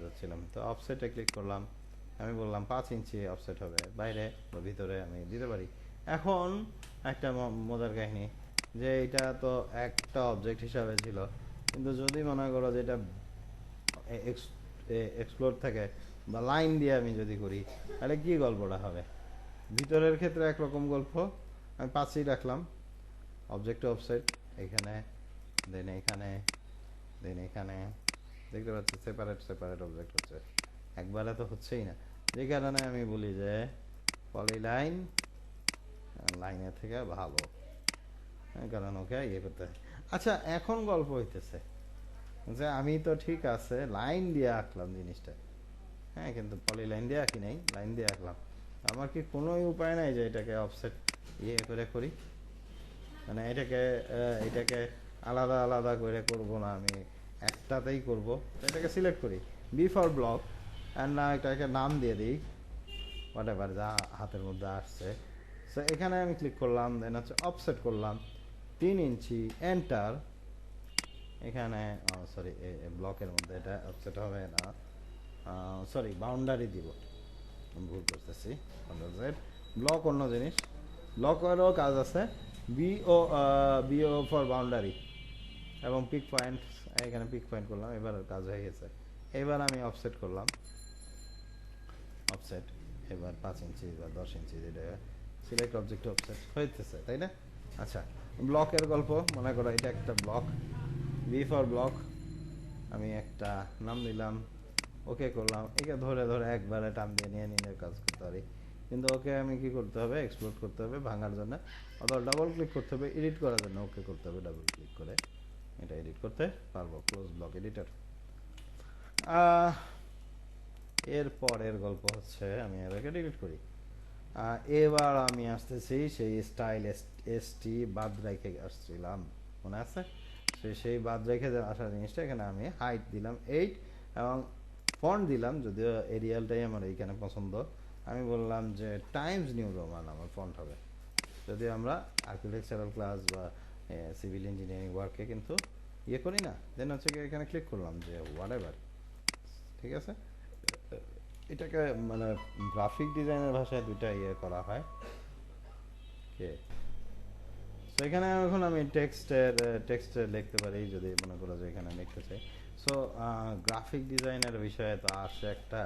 চাচ্ছিলাম, তো অফসেটে ক্লিক করলাম, আমি বললাম 5 ইঞ্চি অফসেট হবে, বাইরে বা ভিতরে আমি দিতে পারি। এখন একটা মজার কাহিনী, যে এটা তো একটা অবজেক্ট হিসাবে ছিল, কিন্তু যদি মনে করো যে এটা এক্সপ্লোর থাকে বা লাইন দিয়ে আমি যদি করি, তাহলে কি গল্পটা হবে। ভিতরের ক্ষেত্রে একরকম গল্প, আমি 5ই রাখলাম, অবজেক্ট অফসেট, এখানে দেন এখানে, দেন এখানে দেখতে পাচ্ছি সেপারেট সেপারেট অবজেক্ট হচ্ছে, একবারে তো হচ্ছেই না, যে কারণে আমি বলি যে পলিলাইন লাইনের থেকে ভালো, কারণ ওকে ইয়ে করতে হয়। আচ্ছা এখন গল্প হইতেছে যে আমি তো ঠিক আছে লাইন দিয়ে আঁকলাম জিনিসটা, হ্যাঁ, কিন্তু পলি লাইন দিয়ে আঁকি নাই, লাইন দিয়ে আঁকলাম, আমার কি কোনো উপায় নাই যে এটাকে অফসেট ইয়ে করে করি, মানে এটাকে আলাদা আলাদা করে করব না, আমি একটাতেই করব, তো এটাকে সিলেক্ট করি বি ফর ব্লক, অ্যান্ড না এটাকে নাম দিয়ে দিই হোয়াট এভার যা হাতের মধ্যে আসছে। সো এখানে আমি ক্লিক করলাম, দেন হচ্ছে অফসেট করলাম 3 ইঞ্চি, এন্টার। এখানে সরি ব্লকের মধ্যে এটা অফসেট হবে না, সরি বাউন্ডারি দিব, আমি ভুল করতেছি, কন্ট্রোল-জেড, ব্লক অন্য জিনিস, ব্লকেরও কাজ আছে, বিও ফর বাউন্ডারি এবং পিক পয়েন্ট, এখানে পিক পয়েন্ট করলাম, এবার কাজ হয়ে গেছে। এবার আমি অফসেট করলাম, অফসেট এবার 5 ইঞ্চি বা 10 ইঞ্চি, যেটা সিলেক্ট অবজেক্ট অফসেট হইতেছে, তাই না? আচ্ছা ব্লকের গল্প মনে করো, এটা একটা ব্লক, বি ফর ব্লক, আমি একটা নাম দিলাম, ওকে করলাম, একে ধরে ধরে একবারে টান দিয়ে নিয়ে নিয়ে কাজ করতে পারি, কিন্তু ওকে আমি কি করতে হবে, এক্সপ্লোর করতে হবে ভাঙার জন্য, অথবা ডাবল ক্লিক করতে হবে এডিট করার জন্য, ওকে করতে হবে ডাবল ক্লিক করে, এটা এডিট করতে পারবো, ক্লোজ ব্লক এডিটর। এর পরের গল্প হচ্ছে আমি এটাকে ডিলিট করি। এবার আমি আসতেছি সেই স্টাইল এসটি বাদ রেখে আসছিলাম, মনে আছে? সেই বাদ রেখে আসা জিনিসটা এখানে আমি হাইট দিলাম 8 এবং ফন্ট দিলাম, যদিও এরিয়ালটাই আমার এইখানে পছন্দ, আমি বললাম যে টাইমস নিউ রোমান আমার ফন্ট হবে, যদি আমরা আর্কিটেকচারাল ক্লাস বা সিভিল ইঞ্জিনিয়ারিং ওয়ার্কে কিন্তু ইয়ে করি না, দেন হচ্ছে কি এখানে ক্লিক করলাম যে হোয়াট এভার, ঠিক আছে। এটাকে মানে গ্রাফিক ডিজাইনের ভাষায় দুইটা ইয়ে করা হয়, কে সো এখানে এখন আমি টেক্সটের লিখতে পারি, যদি মনে করো যে এখানে লিখতে চাই। সো গ্রাফিক ডিজাইনের বিষয়ে তো আসে একটা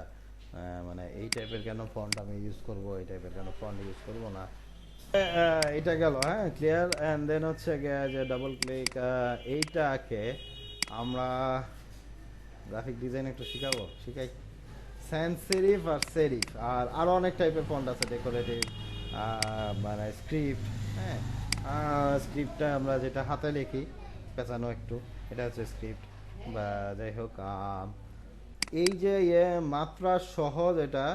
মানে এই টাইপের কেন ফন্ট আমি ইউজ করব, এই টাইপের কেন ফন্ট ইউজ করব না, এটা গেল, হ্যাঁ ক্লিয়ার। অ্যান্ড দেন হচ্ছে গিয়ে যে ডাবল ক্লিক, এইটাকে আমরা গ্রাফিক ডিজাইন একটু শিখাই, স্যান্স সেরিফ আর সেরিফ, আর আরও অনেক টাইপের ফন্ট আছে, ডেকোরেটিভ, মানে স্ক্রিপ্ট, হ্যাঁ স্ক্রিপ্টটা আমরা যেটা হাতে লিখি পেঁচানো একটু, এটা হচ্ছে স্ক্রিপ্ট, বা যাই হোক এই যে মাত্রা সহজ এটা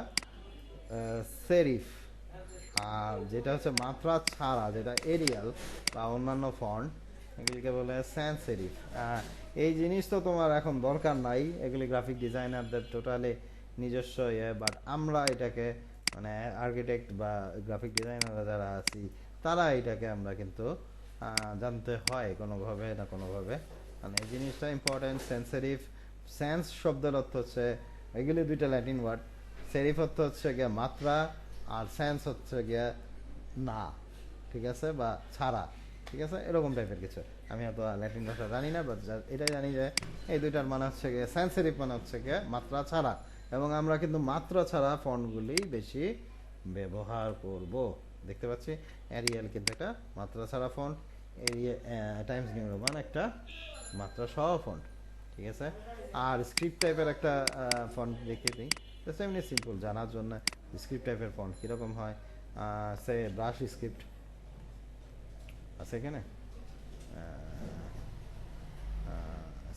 সেরিফ, আর যেটা হচ্ছে মাত্রা ছাড়া যেটা এরিয়াল বা অন্যান্য ফন্ট, এগুলিকে বলে স্যান্স সেরিফ। এই জিনিস তো তোমার এখন দরকার নাই, এগুলি গ্রাফিক ডিজাইনারদের টোটালি নিজস্ব বাট আমরা এটাকে মানে আর্কিটেক্ট বা গ্রাফিক ডিজাইনাররা যারা আছি তারা এটাকে আমরা কিন্তু জানতে হয় কোনোভাবে না কোনোভাবে, মানে এই জিনিসটা ইম্পর্টেন্ট। সেন্সেরিফ, সেন্স শব্দের অর্থ হচ্ছে, এগুলি দুইটা ল্যাটিন ওয়ার্ড, সেরিফ অর্থ হচ্ছে গিয়ে মাত্রা, আর সেন্স হচ্ছে গিয়ে না, ঠিক আছে, বা ছাড়া, ঠিক আছে, এরকম টাইপের কিছু। আমি হয়তো ল্যাটিন ভাষা জানি না, বাট এটাই জানি যে এই দুইটার মানে হচ্ছে গিয়ে সেন্সেরিফ মানে হচ্ছে গিয়ে মাত্রা ছাড়া, এবং আমরা কিন্তু মাত্রা ছাড়া ফন্টগুলি বেশি ব্যবহার করব। দেখতে পাচ্ছি এরিয়াল কিন্তু একটা মাত্রা ছাড়া ফন্ট, টাইমস নিউ রোমান একটা মাত্রা সহ ফন্ট, ঠিক আছে। আর স্ক্রিপ্ট টাইপের একটা ফন্ট দেখে দিই, জাস্ট এমনি সিম্পল জানার জন্য, স্ক্রিপ্ট টাইপের ফন্ট কীরকম হয়, সে ব্রাশ স্ক্রিপ্ট আছে এখানে,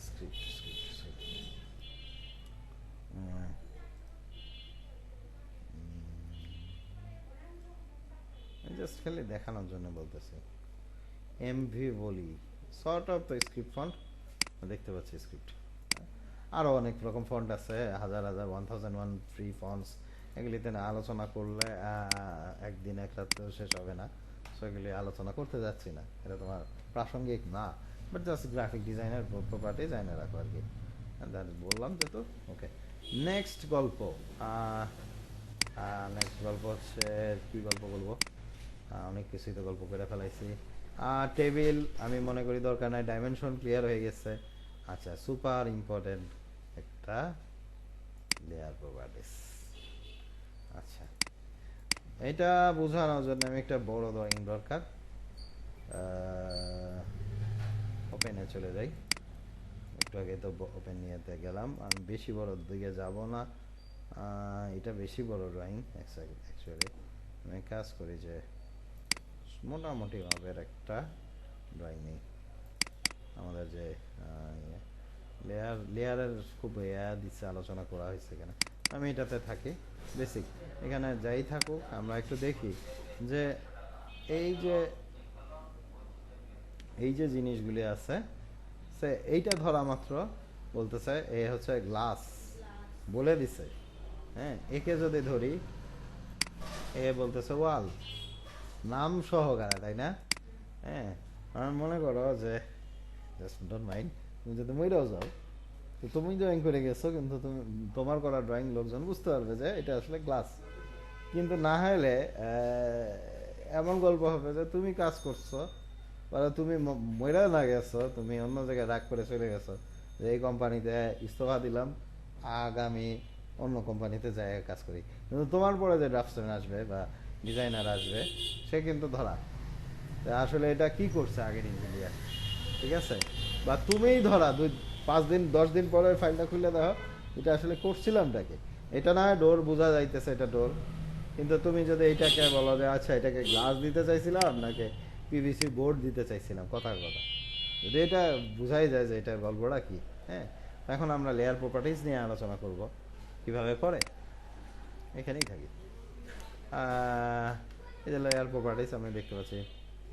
স্ক্রিপ্ট জাস্ট খালি দেখানোর জন্য বলতেছি, এমভি বলি sort of the script font, দেখতে পাচ্ছি স্ক্রিপ্ট, আরও অনেক রকম ফন্ট আছে, হাজার 1001 ফ্রি ফন্টস, এগুলিতে না আলোচনা করলে একদিন এক রাত শেষ হবে না, সো এগুলি আলোচনা করতে যাচ্ছি না, এটা তোমার প্রাসঙ্গিক না, বাট জাস্ট গ্রাফিক ডিজাইনের প্রপার্টি জানে রাখো আর কি, বললাম যেহেতু। ওকে, নেক্সট গল্প, নেক্সট গল্প হচ্ছে কি গল্প বলবো, অনেক কিছুই তো গল্প করে ফেলাইছি। টেবিল আমি মনে করি দরকার নাই, ডাইমেনশন ক্লিয়ার হয়ে গেছে। আচ্ছা সুপার ইম্পর্টেন্ট একটা লেয়ার প্রপার্টিস, আচ্ছা এটা বোঝানোর জন্য আমি একটা বড় ড্রয়িং দরকার, ওকে ওপেনে চলে যাই। একটু আগে তো ওপেন নিয়েতে গেলাম, আমি বেশি বড় দিকে যাব না। এটা বেশি বড় ড্রয়িং অ্যাকচুয়ালি। আমি কাজ করি যে মোটামুটি মাপের একটা ড্রয়িং নেই। আমাদের যে লেয়ারের খুব দিচ্ছে, আলোচনা করা হয়েছে এখানে। আমি এটাতে থাকি বেসিক। এখানে যাই থাকুক, আমরা একটু দেখি যে এই যে এই যে জিনিসগুলি আছে, সে এইটা ধরা মাত্র বলতেছে এ হচ্ছে গ্লাস, বলে দিছে। হ্যাঁ, একে যদি ধরি, এ বলতেছে ওয়াল, নাম সহকারে, তাই না? হ্যাঁ, আমার মনে করো যে জাস্ট ডোন্ট মাইন্ড, তুমি যদি মইরাও যাও, তো তুমি ড্রয়িং করে গেছো, কিন্তু তুমি তোমার করা ড্রয়িং লোকজন বুঝতে পারবে যে এটা আসলে গ্লাস। কিন্তু না হলে এমন গল্প হবে যে তুমি কাজ করছো, বা তুমি মইরা না গেছো, তুমি অন্য জায়গায় রাগ করে চলে গেছো যে এই কোম্পানিতে ইস্তফা দিলাম, আগামী অন্য কোম্পানিতে যাই কাজ করি। কিন্তু তোমার পরে যে ড্রাফটসম্যান আসবে বা ডিজাইনার আসবে, সে কিন্তু ধরা আসলে এটা কি করছে আগের ইঞ্জিনিয়ার, ঠিক আছে? বা তুমিই ধরা 5 দিন 10 দিন পরে ফাইলটা খুলে দাও, এটা আসলে করছিলামটাকে। এটা না হয় ডোর বোঝা যাইতেছে এটা ডোর, কিন্তু তুমি যদি এইটাকে বলো যে আচ্ছা এটাকে গ্লাস দিতে চাইছিলাম নাকি পিভিসি বোর্ড দিতে চাইছিলাম, কথার কথা, যদি এটা বোঝাই যায় যে এটার গল্পটা কি। হ্যাঁ, এখন আমরা লেয়ার প্রপার্টিজ নিয়ে আলোচনা করব, কিভাবে করে। এখানেই থাকি। এই যে লেয়ার প্রপার্টিজ আমি দেখতে পাচ্ছি,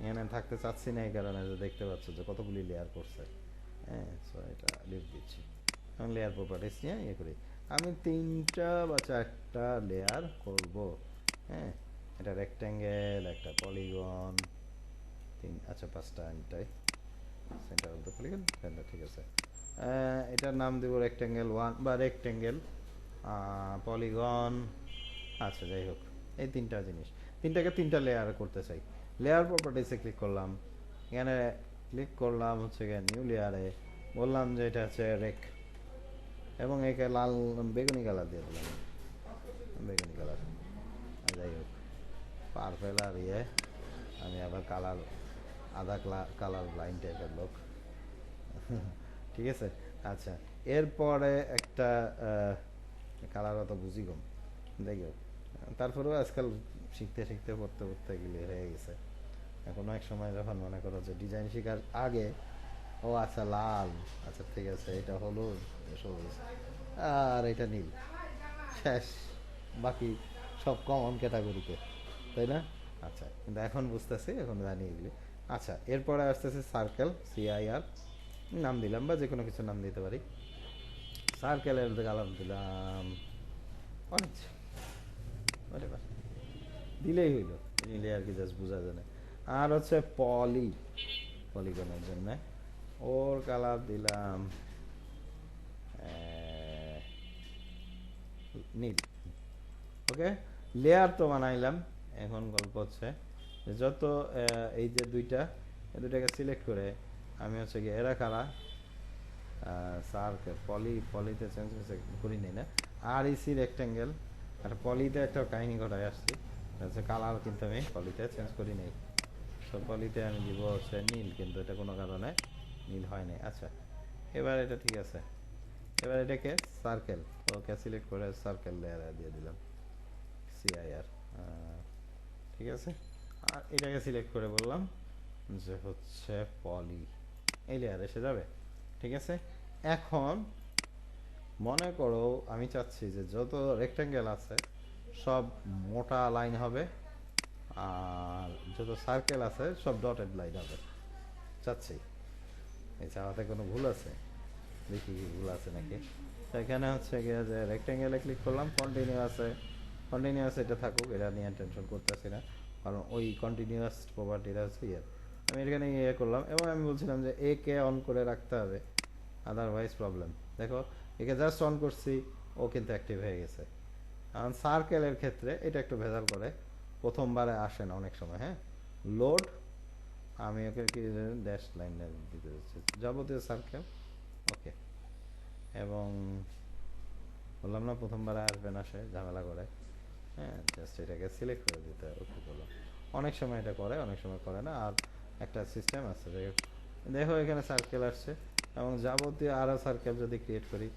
এখানে থাকতে চাচ্ছি না এই কারণে যে দেখতে পাচ্ছ যে কতগুলি লেয়ার করছে। হ্যাঁ, সো এটা লিভ দিচ্ছি। এখন লেয়ার প্রপার্টিজ নিয়ে ইয়ে করি। আমি 3টা বা 4টা লেয়ার করব। হ্যাঁ, এটা রেক্ট্যাঙ্গেল, একটা পলিগন, আচ্ছা 5টা আনটাই সেন্টার অফ দ্য পলিগন, ঠিক আছে। এটার নাম দেব রেক্ট্যাঙ্গেল 1 বা রেক্ট্যাঙ্গেল পলিগন। আচ্ছা, যাই হোক, এই 3টা জিনিস, 3টা লেয়ার করতে চাই। লেয়ার প্রপার্টিসে ক্লিক করলাম, এখানে ক্লিক করলাম হচ্ছে গিয়ে নিউ লেয়ারে, বললাম যে এটা হচ্ছে রেক, এবং একে লাল বেগুনি কালার দিয়ে দিলাম, বেগুনি কালার। যাই হোক, পার্পেল আর ইয়ে, আমি আবার কালার আধা কালার ব্লাইন্ড টাইপের লোক। ঠিক আছে, আচ্ছা। এরপরে একটা কালার অত বুঝি কম, দেখি হোক, তারপরেও আজকাল শিখতে শিখতে পড়তে পড়তে গেলে হয়ে গেছে। এখন এক সময় যখন মনে করো যে ডিজাইন শেখার আগে, ও আচ্ছা লাল, আচ্ছা ঠিক আছে, এটা হলুদ, সবুজ, আর এটা নীল, শেষ, বাকি সব কমন ক্যাটাগরিতে, তাই না? আচ্ছা, কিন্তু এখন বুঝতেছি, এখন জানি এগুলি। আচ্ছা, এরপরে আসতেছে সার্কেল, CIR নাম দিলাম, বা যে কোনো কিছু নাম দিতে পারি। সার্কেলের কালার দিলাম অরেঞ্জ, দিলেই হইল, নিলে আর কি, জাস্ট বোঝা যায় না। আর হচ্ছে পলিগনের জন্য ওর কালার দিলাম নীল। ওকে, লেয়ার তো বানাইলাম। এখন গল্প হচ্ছে যে যত এই যে দুইটাকে সিলেক্ট করে আমি হচ্ছে গিয়ে এরা কারা সার্কেল পলিতে চেঞ্জ করি নি না, আর ইসি রেক্ট্যাঙ্গেল, আর পলিতে একটা কাহিনী ঘটায় আসছি, হচ্ছে কালার কিন্তু আমি পলিতে চেঞ্জ করি নাই। তো পলিতে আমি দিব হচ্ছে নীল, কিন্তু এটা কোনো কারণে নীল হয় নাই। আচ্ছা, এবার এটা ঠিক আছে। এবার এটাকে সার্কেল, ওকে সিলেক্ট করে সার্কেল লেয়ারে দিয়ে দিলাম, CIR, ঠিক আছে। আর এটাকে সিলেক্ট করে বললাম যে হচ্ছে পলি, এই লেয়ার এসে যাবে, ঠিক আছে। এখন মনে করো আমি চাচ্ছি যে যত রেক্ট্যাঙ্গেল আছে সব মোটা লাইন হবে, আর যত সার্কেল আছে সব ডটেড লাইন হবে, চাচ্ছি। এই চাওয়াতে কোনো ভুল আছে? দেখি কি ভুল আছে নাকি। তো এখানে হচ্ছে গিয়ে যে রেক্ট্যাঙ্গেলে ক্লিক করলাম, কন্টিনিউয়াস এটা থাকুক, এটা নিয়ে টেনশন করতেছি না, কারণ ওই কন্টিনিউয়াস প্রপার্টিটা হচ্ছে ইয়ে। আমি এখানে ইয়ে করলাম, এবং আমি বলছিলাম যে একে অন করে রাখতে হবে, আদারওয়াইজ প্রবলেম। দেখো, একে জাস্ট অন করছি, ও কিন্তু অ্যাক্টিভ হয়ে গেছে। কারণ সার্কেলের ক্ষেত্রে এটা একটু ভেজাল করে, প্রথমবারে আসে না অনেক সময়। হ্যাঁ, লোড, আমি ওকে কি ড্যাশ লাইন দিতে যাচ্ছি, যাবতীয় সার্কেল, ওকে। এবং বললাম না প্রথমবার আসবে না, সে ঝামেলা করে। হ্যাঁ, জাস্ট এটাকে সিলেক্ট করে দিতে হবে, ওকে বলো। অনেক সময় এটা করে, অনেক সময় করে না। আর একটা সিস্টেম আছে যে দেখো এখানে সার্কেল আসছে এবং যাবতীয় আরও সার্কেল যদি ক্রিয়েট করি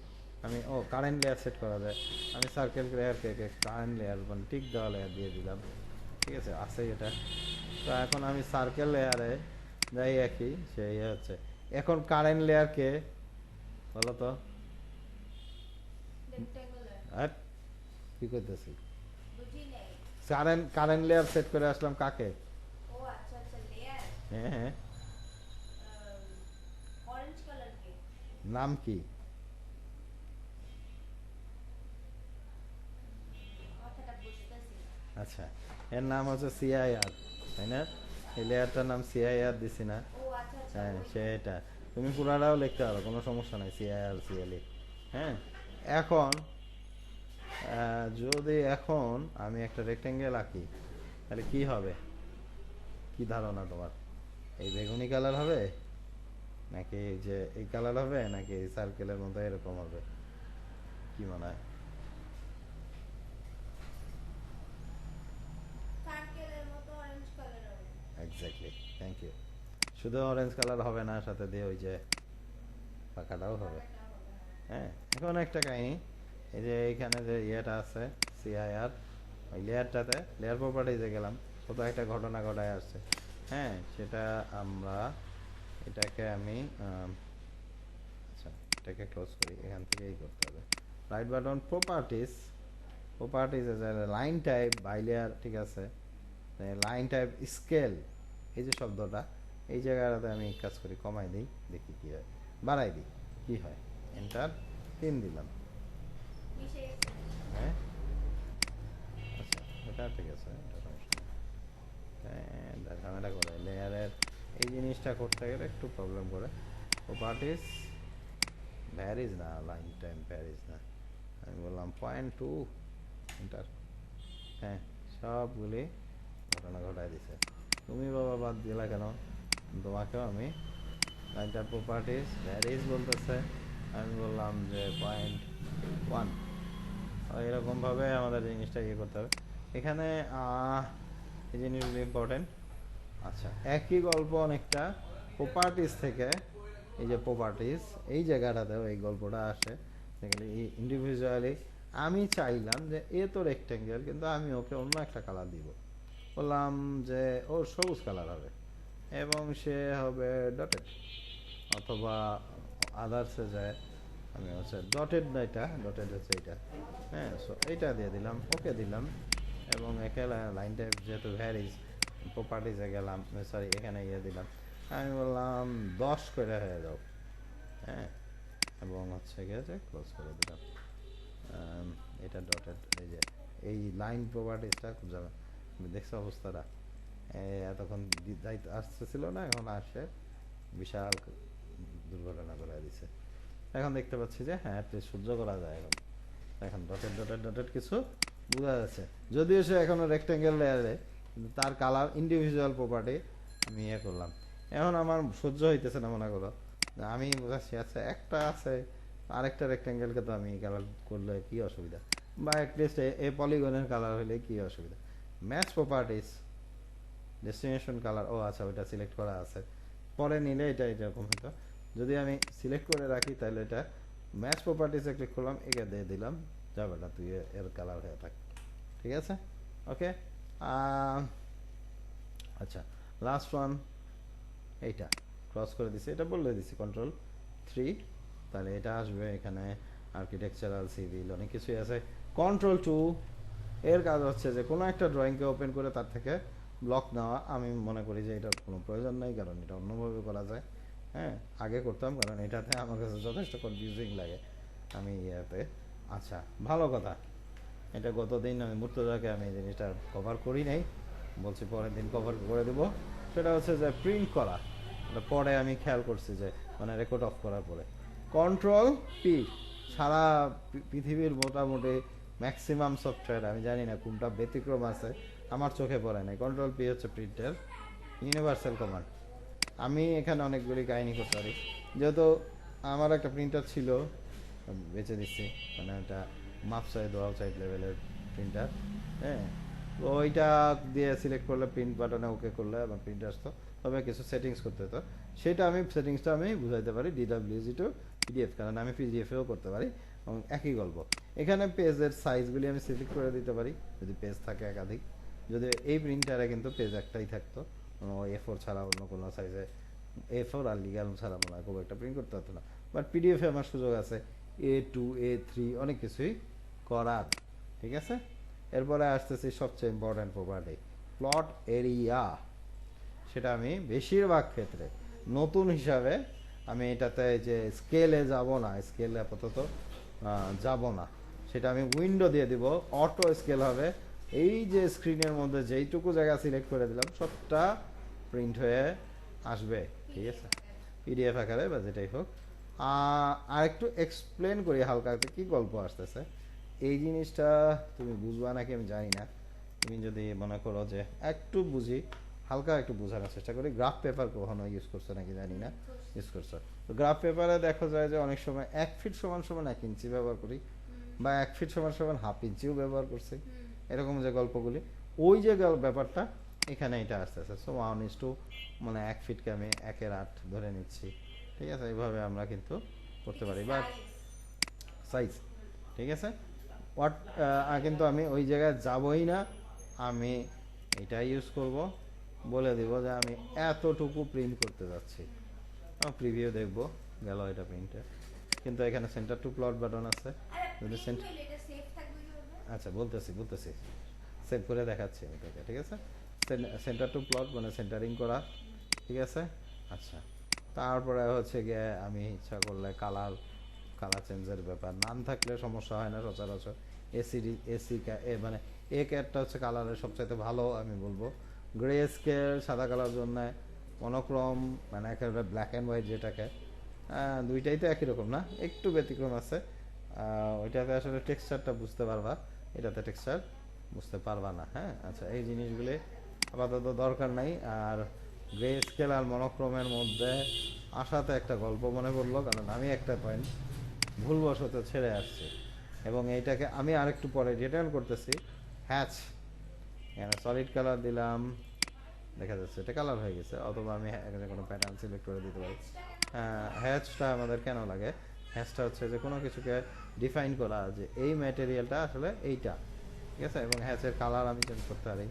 আমি কারেন্ট লেয়ার সেট করা যায়। আমি সার্কেল লেয়ারকে কারেন্ট লেয়ার মানে টিক দেওয়া লেয়ার দিয়ে দিলাম, ঠিক আছে, আছে এটা। তো এখন আমি সার্কেল লেয়ারে যাই একই সেই হচ্ছে। এখন কারেন্ট লেয়ারকে বলো তো, রেক্ট্যাঙ্গুলার। আর কি করতেছি, বুঝি নাই। কারেন্ট লেয়ার সেট করে আসলাম কাকে? ও আচ্ছা আচ্ছা, লেয়ার। হ্যাঁ হ্যাঁ, অরেঞ্জ কালার কে? নাম কি? কথাটা বুঝতেছি না। আচ্ছা, এর নাম হচ্ছে সিআইআর, তাই না? এই লেয়ারটার নাম সিআইআর দিছি না? ও আচ্ছা আচ্ছা, হ্যাঁ ওইটা। সেটা তুমি পুরাটাও লিখতে পারো, কোনো সমস্যা নাই, সিআইআর সিএলই। হ্যাঁ, এখন যদি এখন আমি একটা রেক্টেঙ্গেল আঁকি তাহলে কি হবে, কি ধারণা তোমার? এই বেগুনি কালার হবে, নাকি এই যে এই কালার হবে, নাকি এই সার্কেলের মতো এরকম হবে, কি মনে হয়? সার্কেলের মতো অরেঞ্জ কালার হবে। Exactly, thank you. শুধু অরেঞ্জ কালার হবে না, সাথে দিয়ে ওই যে পাখাটাও হবে। পাতাটা হবে, হ্যাঁ। হ্যাঁ, এখন একটা কাহিনী, এই যে এইখানে যে ইয়েটা আছে সিআইআর, ওই লেয়ারটাতে লেয়ার প্রপার্টিজে গেলাম, কত একটা ঘটনা ঘটায় আসছে। হ্যাঁ, সেটা আমরা এটাকে আমি আচ্ছা এটাকে ক্লোজ করি, এখান থেকেই করতে হবে। রাইট বাটন, প্রপার্টিজ, প্রপার্টিজে যায় লাইন টাইপ বাই লেয়ার, ঠিক আছে, লাইন টাইপ স্কেল, এই যে শব্দটা, এই জায়গাটাতে আমি কাজ করি, কমাই দিই, দেখি কি হয়, বাড়াই দিই কি হয়, এন্টার 3 দিলাম। মিশে গেছে। হ্যাঁ, আচ্ছা এটা ঠিক আছে, এটা সমস্যা নেই। ঝামেলা করে লেয়ারের এই জিনিসটা করতে গেলে একটু প্রবলেম করে। প্রপার্টিস ভ্যারিজ না, লাইন টাইম ভ্যারিজ না, আমি বললাম 0.2 এন্টার। হ্যাঁ, সবগুলি ঘটনা ঘটায় দিছে। তুমি বাবা বাদ দিলা কেন? তোমাকেও আমি লাইনটার প্রপার্টিস ভ্যারিজ বলতেছে, আমি বললাম যে 0.1। এরকমভাবে আমাদের জিনিসটা ইয়ে করতে হবে। এখানে এই জিনিসগুলো ইম্পর্টেন্ট। আচ্ছা, একই গল্প অনেকটা প্রপার্টিস থেকে, এই যে প্রপার্টিস এই জায়গাটাতেও এই গল্পটা আসে, যেখানে ইন্ডিভিজুয়ালি আমি চাইলাম যে এ তো রেক্টেঙ্গেল, কিন্তু আমি ওকে অন্য একটা কালার দিব, বললাম যে ও সবুজ কালার হবে এবং সে হবে ডটেড, অথবা আদার্সে যায় আমি হচ্ছে ডটেড না, এটা ডটেড হচ্ছে এটা। হ্যাঁ, সো এইটা দিয়ে দিলাম, ওকে দিলাম, এবং একে লাইন টাইপ যেহেতু ভ্যারিজ, প্রপার্টিজে গেলাম, সরি এখানে ইয়ে দিলাম, আমি বললাম 10 করে হয়ে যাও। হ্যাঁ, এবং হচ্ছে গিয়ে ক্লোজ করে দিলাম। এটা ডটেড, এই যে এই লাইন প্রপার্টিসটা খুব যাবে, দেখছো অবস্থাটা, এতক্ষণ যাইতে আসতেছিল না, এখন আসে, বিশাল দুর্ঘটনা করে দিছে। এখন দেখতে পাচ্ছি যে হ্যাঁ সহ্য করা যায় এখন, এখন ডটেড ডটেড ডটেড কিছু বোঝা যাচ্ছে, যদিও সে এখনো রেক্টেঙ্গেল লেয়ারে, কিন্তু তার কালার ইন্ডিভিজুয়াল প্রপার্টি আমি ইয়ে করলাম। এখন আমার সহ্য হইতেছে না, মনে করো যে আমি বোঝাচ্ছি আচ্ছা একটা আছে, আরেকটা রেক্টেঙ্গেলকে তো আমি কালার করলে কি অসুবিধা, বা অ্যাটলিস্ট এ পলিগনের কালার হলে কি অসুবিধা। ম্যাচ প্রপার্টিস ডেস্টিনেশন কালার, ও আচ্ছা ওইটা সিলেক্ট করা আছে, পরে নিলে এটা এরকম হতো। যদি আমি সিলেক্ট করে রাখি তাহলে এটা ম্যাচ প্রপার্টিসে ক্লিক করলাম, একে দিয়ে দিলাম, যাবে না তুই এর কালার হয়ে থাক, ঠিক আছে, ওকে। আচ্ছা, লাস্ট ওয়ান, এইটা ক্রস করে দিছি, এটা বলে দিছি Ctrl+3, তাহলে এটা আসবে এখানে, আর্কিটেকচারাল, সিভিল, অনেক কিছুই আছে। Ctrl+2 এর কাজ হচ্ছে যে কোনো একটা ড্রয়িংকে ওপেন করে তার থেকে ব্লক নেওয়া। আমি মনে করি যে এটার কোনো প্রয়োজন নাই, কারণ এটা অন্যভাবে করা যায়। হ্যাঁ, আগে করতাম, কারণ এটাতে আমার কাছে যথেষ্ট কনফিউজিং লাগে আমি ইয়াতে। আচ্ছা, ভালো কথা, এটা গতদিন আমি মুর্তজাকে আমি এই জিনিসটা কভার করি নাই, বলছি পরের দিন কভার করে দেবো। সেটা হচ্ছে যে প্রিন্ট করা, পরে আমি খেয়াল করছি যে মানে রেকর্ড অফ করার পরে Ctrl+P, সারা পৃথিবীর মোটামুটি ম্যাক্সিমাম সফটওয়্যার, আমি জানি না কোনটা ব্যতিক্রম আছে, আমার চোখে পড়ে নাই, Ctrl+P হচ্ছে প্রিন্টের ইউনিভার্সাল কমান্ড। আমি এখানে অনেকগুলি কাহিনী করতে পারি, যেহেতু আমার একটা প্রিন্টার ছিল, বেঁচে দিচ্ছি, মানে একটা মাপসাইড ওয়াউসাইড লেভেলের প্রিন্টার। হ্যাঁ, তো ওইটা দিয়ে সিলেক্ট করলে প্রিন্ট বাটনে ওকে করলে আমার প্রিন্ট আসতো, তবে কিছু সেটিংস করতে হতো। সেটা সেটিংসটা আমি বুঝাইতে পারি ডিডাব্লিউজি টু পিডিএফ, কারণ আমি পিডিএফেও করতে পারি এবং একই গল্প। এখানে পেজের সাইজগুলি আমি সিলেক্ট করে দিতে পারি যদি পেজ থাকে একাধিক। যদি এই প্রিন্টারে কিন্তু পেজ একটাই থাকতো, A4 ছাড়া অন্য কোনো সাইজে A4 আর লিগাল ছাড়া মনে হয় খুব একটা প্রিন্ট করতে হতো না। বাট পিডিএফে আমার সুযোগ আছে A2 A3 অনেক কিছুই করার, ঠিক আছে। এরপরে আসতেছি সবচেয়ে ইম্পর্ট্যান্ট প্রপার্টি, প্লট এরিয়া। সেটা আমি বেশিরভাগ ক্ষেত্রে নতুন হিসাবে আমি এটাতে যে স্কেলে যাব না, স্কেলে আপাতত যাব না, সেটা আমি উইন্ডো দিয়ে দিব, অটো স্কেল হবে। এই যে স্ক্রিনের মধ্যে যেইটুকু জায়গা সিলেক্ট করে দিলাম সবটা প্রিন্ট হয়ে আসবে, ঠিক আছে, পিডিএফ আকারে বা যেটাই হোক। আর একটু এক্সপ্লেন করি হালকা, কি গল্প আসতেছে। এই জিনিসটা তুমি বুঝবা নাকি আমি জানি না। তুমি যদি মনে করো যে একটু বুঝি, হালকা একটু বোঝানোর চেষ্টা করি। গ্রাফ পেপার কখনো ইউজ করছো নাকি জানি না, ইউজ করছো। তো গ্রাফ পেপারে দেখা যায় যে অনেক সময় 1 ফিট সমান সমান 1 ইঞ্চি ব্যবহার করি, বা 1 ফিট সমান সমান হাফ ইঞ্চিও ব্যবহার করছি, এরকম যে গল্পগুলি, ওই যে ব্যাপারটা এখানে এটা আসতেছে। সো 1:, মানে 1 ফিটকে আমি 1/8 ধরে নিচ্ছি, ঠিক আছে। এইভাবে আমরা কিন্তু করতে পারি, বা সাইজ, ঠিক আছে। হোয়াট, কিন্তু আমি ওই জায়গায় যাবই না, আমি এটা ইউজ করব, বলে দিব যে আমি এতটুকু প্রিন্ট করতে যাচ্ছি। প্রিভিউ দেখব, গেল এটা প্রিন্টে, কিন্তু এখানে সেন্টার টু প্লট বাটন আছে। যদি আচ্ছা বলতেছি সেভ করে দেখাচ্ছি আমি তোকে, ঠিক আছে। সেন্টার টু প্লট মানে সেন্টারিং করা, ঠিক আছে। আচ্ছা, তারপরে হচ্ছে গিয়ে আমি ইচ্ছা করলে কালার চেঞ্জের ব্যাপার, নাম থাকলে সমস্যা হয় না সচরাচর। এসি মানে এ ক্যাটটা হচ্ছে কালারের সবচাইতে ভালো আমি বলবো। গ্রে স্কেল সাদা কালার জন্য, মনোক্রম মানে একেবারে ব্ল্যাক অ্যান্ড হোয়াইট যেটাকে, দুইটাই তো একই রকম না, একটু ব্যতিক্রম আছে। ওইটাতে আসলে টেক্সচারটা বুঝতে পারবা, এটাতে টেক্সচার বুঝতে পারবা না। হ্যাঁ, আচ্ছা, এই জিনিসগুলি আপাতত দরকার নাই। আর গ্রে স্কেল আর মনোক্রমের মধ্যে আসাতে একটা গল্প মনে পড়লো, কারণ আমি একটা পয়েন্ট ভুলবশত ছেড়ে আসছি, এবং এইটাকে আমি আরেকটু পরে ডিটেল করতেছি। হ্যাচ, এখানে সলিড কালার দিলাম, দেখা যাচ্ছে এটা কালার হয়ে গেছে, অথবা আমি এখানে কোনো প্যাটার্ন সিলেক্ট করে দিতে পারি। হ্যাচটা আমাদের কেন লাগে? হ্যাচটা হচ্ছে যে কোনো কিছুকে ডিফাইন করা যে এই ম্যাটেরিয়ালটা আসলে এইটা, ঠিক আছে। এবং হ্যাচের কালার আমি চেঞ্জ করতে পারি,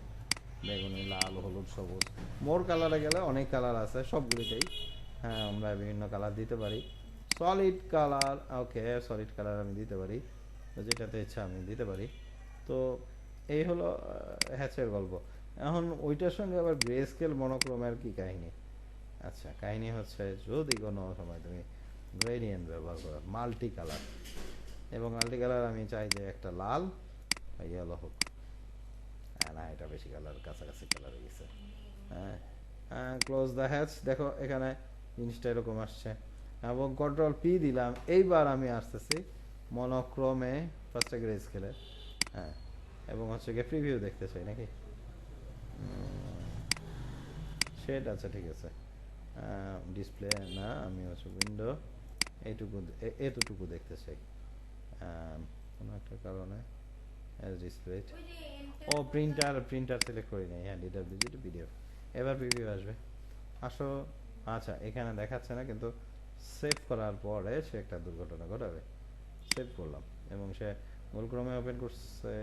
বেগুনি, লাল, হলুদ, সবুজ। মোর কালারে গেলে অনেক কালার আছে সবগুলিতেই, হ্যাঁ, আমরা বিভিন্ন কালার দিতে পারি। সলিড কালার, ওকে, সলিড কালার আমি দিতে পারি, যেটাতে ইচ্ছা আমি দিতে পারি। তো এই হলো হ্যাচের গল্প। এখন ওইটার সঙ্গে আবার গ্রে স্কেল মনোক্রোমের কি কাহিনী? আচ্ছা, কাহিনী হচ্ছে যদি কোনো সময় তুমি গ্রেডিয়েন্ট ব্যবহার করো, মাল্টি কালার, এবং মাল্টি কালার আমি চাই যে একটা লাল ইয়েলো হোক, না এটা বেশি কালার, কাছাকাছি কালার হয়ে গেছে। হ্যাঁ, ক্লোজ দ্য হ্যাচ, দেখো এখানে জিনিসটা এরকম আসছে, এবং কন্ট্রোল পি দিলাম। এইবার আমি আসতেছি মনোক্রমে, ফার্স্টে গ্রে স্কেলে, হ্যাঁ, এবং হচ্ছে গিয়ে প্রিভিউ দেখতে চাই নাকি, শেড আছে, ঠিক আছে। ডিসপ্লে না, আমি হচ্ছে উইন্ডো, এতটুকু দেখতে চাই কোনো একটা কারণে। ডিসপ্লে, ও প্রিন্টার সিলেক্ট করি নাই, হ্যাঁ, ডিডাব্লিউজি টু পিডিএফ। এবার প্রিভিউ আসবে, আসো। আচ্ছা, এখানে দেখাচ্ছে না, কিন্তু সেভ করার পরে সে একটা দুর্ঘটনা ঘটাবে। সেভ করলাম এবং সে গুগল ক্রোমে ওপেন করছে,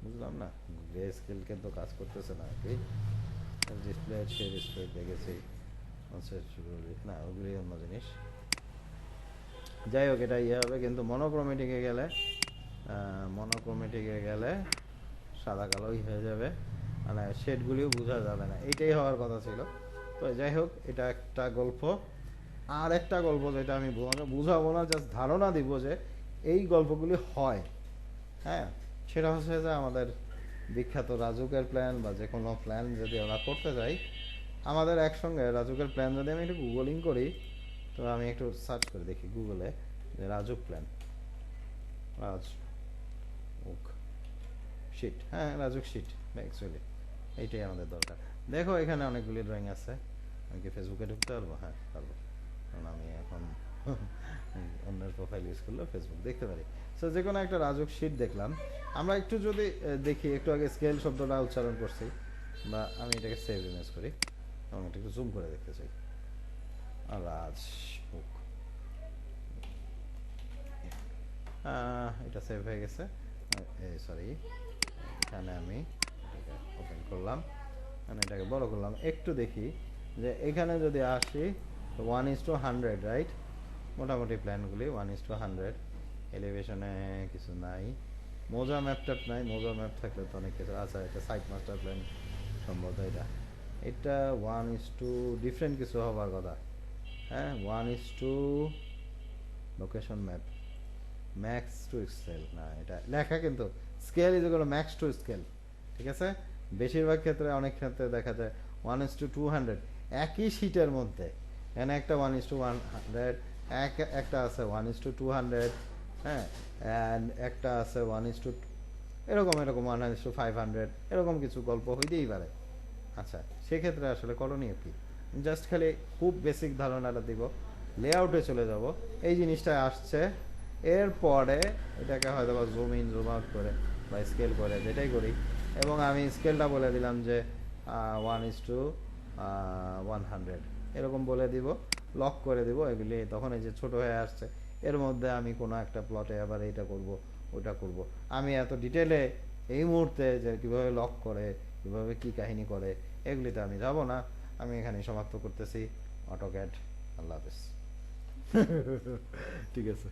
বুঝলাম না, গ্রে স্কেল কিন্তু কাজ করতেছে না কি। ডিসপ্লে, সে ডিসপ্লে দেখেছি, না ওগুলি অন্য জিনিস। যাই হোক, এটা ইয়ে হবে, কিন্তু মনোক্রোমেটিকে গেলে সাদা কালোই হয়ে যাবে, মানে শেডগুলিও বোঝা যাবে না, এইটাই হওয়ার কথা ছিল। তো যাই হোক, এটা একটা গল্প। আর একটা গল্প যেটা আমি বুঝাবো না, জাস্ট ধারণা দিব যে এই গল্পগুলি হয়, হ্যাঁ, সেটা হচ্ছে যে আমাদের বিখ্যাত রাজুকের প্ল্যান, বা যে কোনো প্ল্যান যদি আমরা করতে যাই, আমাদের একসঙ্গে রাজুকের প্ল্যান যদি আমি একটু গুগলিং করি, তো আমি একটু সার্চ করে দেখি গুগলে যে রাজুক প্ল্যান, রাজুক শিট, হ্যাঁ, রাজুক শিট অ্যাকচুয়ালি এইটাই আমাদের দরকার। দেখো এখানে অনেকগুলি ড্রয়িং আছে। আমি কি ফেসবুকে ঢুকতে পারবো? হ্যাঁ, পারবো, কারণ আমি এখন অন্য আপনার প্রোফাইল ইউজ করলে ফেসবুক দেখতে পারি। সো যে কোনো একটা রাজুক শিট দেখলাম। আমরা একটু যদি দেখি, একটু আগে স্কেল শব্দটা উচ্চারণ করছি, বা আমি এটাকে সেভ ইমেজ করি এবং এটা একটু জুম করে দেখতে চাই। রাজ বুক, এটা সেভ হয়ে গেছে। সরি, এখানে আমি এটাকে ওপেন করলাম, মানে এটাকে বড় করলাম, একটু দেখি যে এখানে যদি আসি 1:100, রাইট? মোটামুটি প্ল্যানগুলি 1:100। এলিভেশনে কিছু নাই, মোজা ম্যাপ ট্যাপ নাই। মোজা ম্যাপ থাকলে তো অনেক কিছু আছে। এটা সাইট মাস্টার প্ল্যান সম্ভবত। এটা 1:, ডিফারেন্ট কিছু হবার কথা। হ্যাঁ, 1:, location map, max to scale না, এটা লেখা কিন্তু scale is equal to max to scale. ঠিক আছে, বেশিরভাগ ক্ষেত্রে, অনেক ক্ষেত্রে দেখা যায় 1:200 একই শিটের মধ্যে। এখানে একটা 1:100, একটা আছে 1:200, হ্যাঁ, অ্যান্ড একটা আছে 1:, এরকম 1:500, এরকম কিছু গল্প হইতেই পারে। আচ্ছা, সেক্ষেত্রে আসলে করণীয় কি? জাস্ট খালি খুব বেসিক ধারণাটা দিব, লেআউটে চলে যাব, এই জিনিসটা আসছে, এরপরে এটাকে হয়তো বা জুম ইন জুম আউট করে বা স্কেল করে, যেটাই করি, এবং আমি স্কেলটা বলে দিলাম যে 1:100, এরকম বলে দিব, লক করে দিব এগুলি। তখন এই যে ছোট হয়ে আসছে, এর মধ্যে আমি কোনো একটা প্লটে আবার এইটা করব, ওটা করব। আমি এত ডিটেলে এই মুহূর্তে যে কীভাবে লক করে, কীভাবে কী কাহিনী করে, এগুলিতে আমি যাব না। আমি এখানে সমাপ্ত করতেছি। অটোক্যাড, আল্লাহ হাফেজ। ঠিক আছে।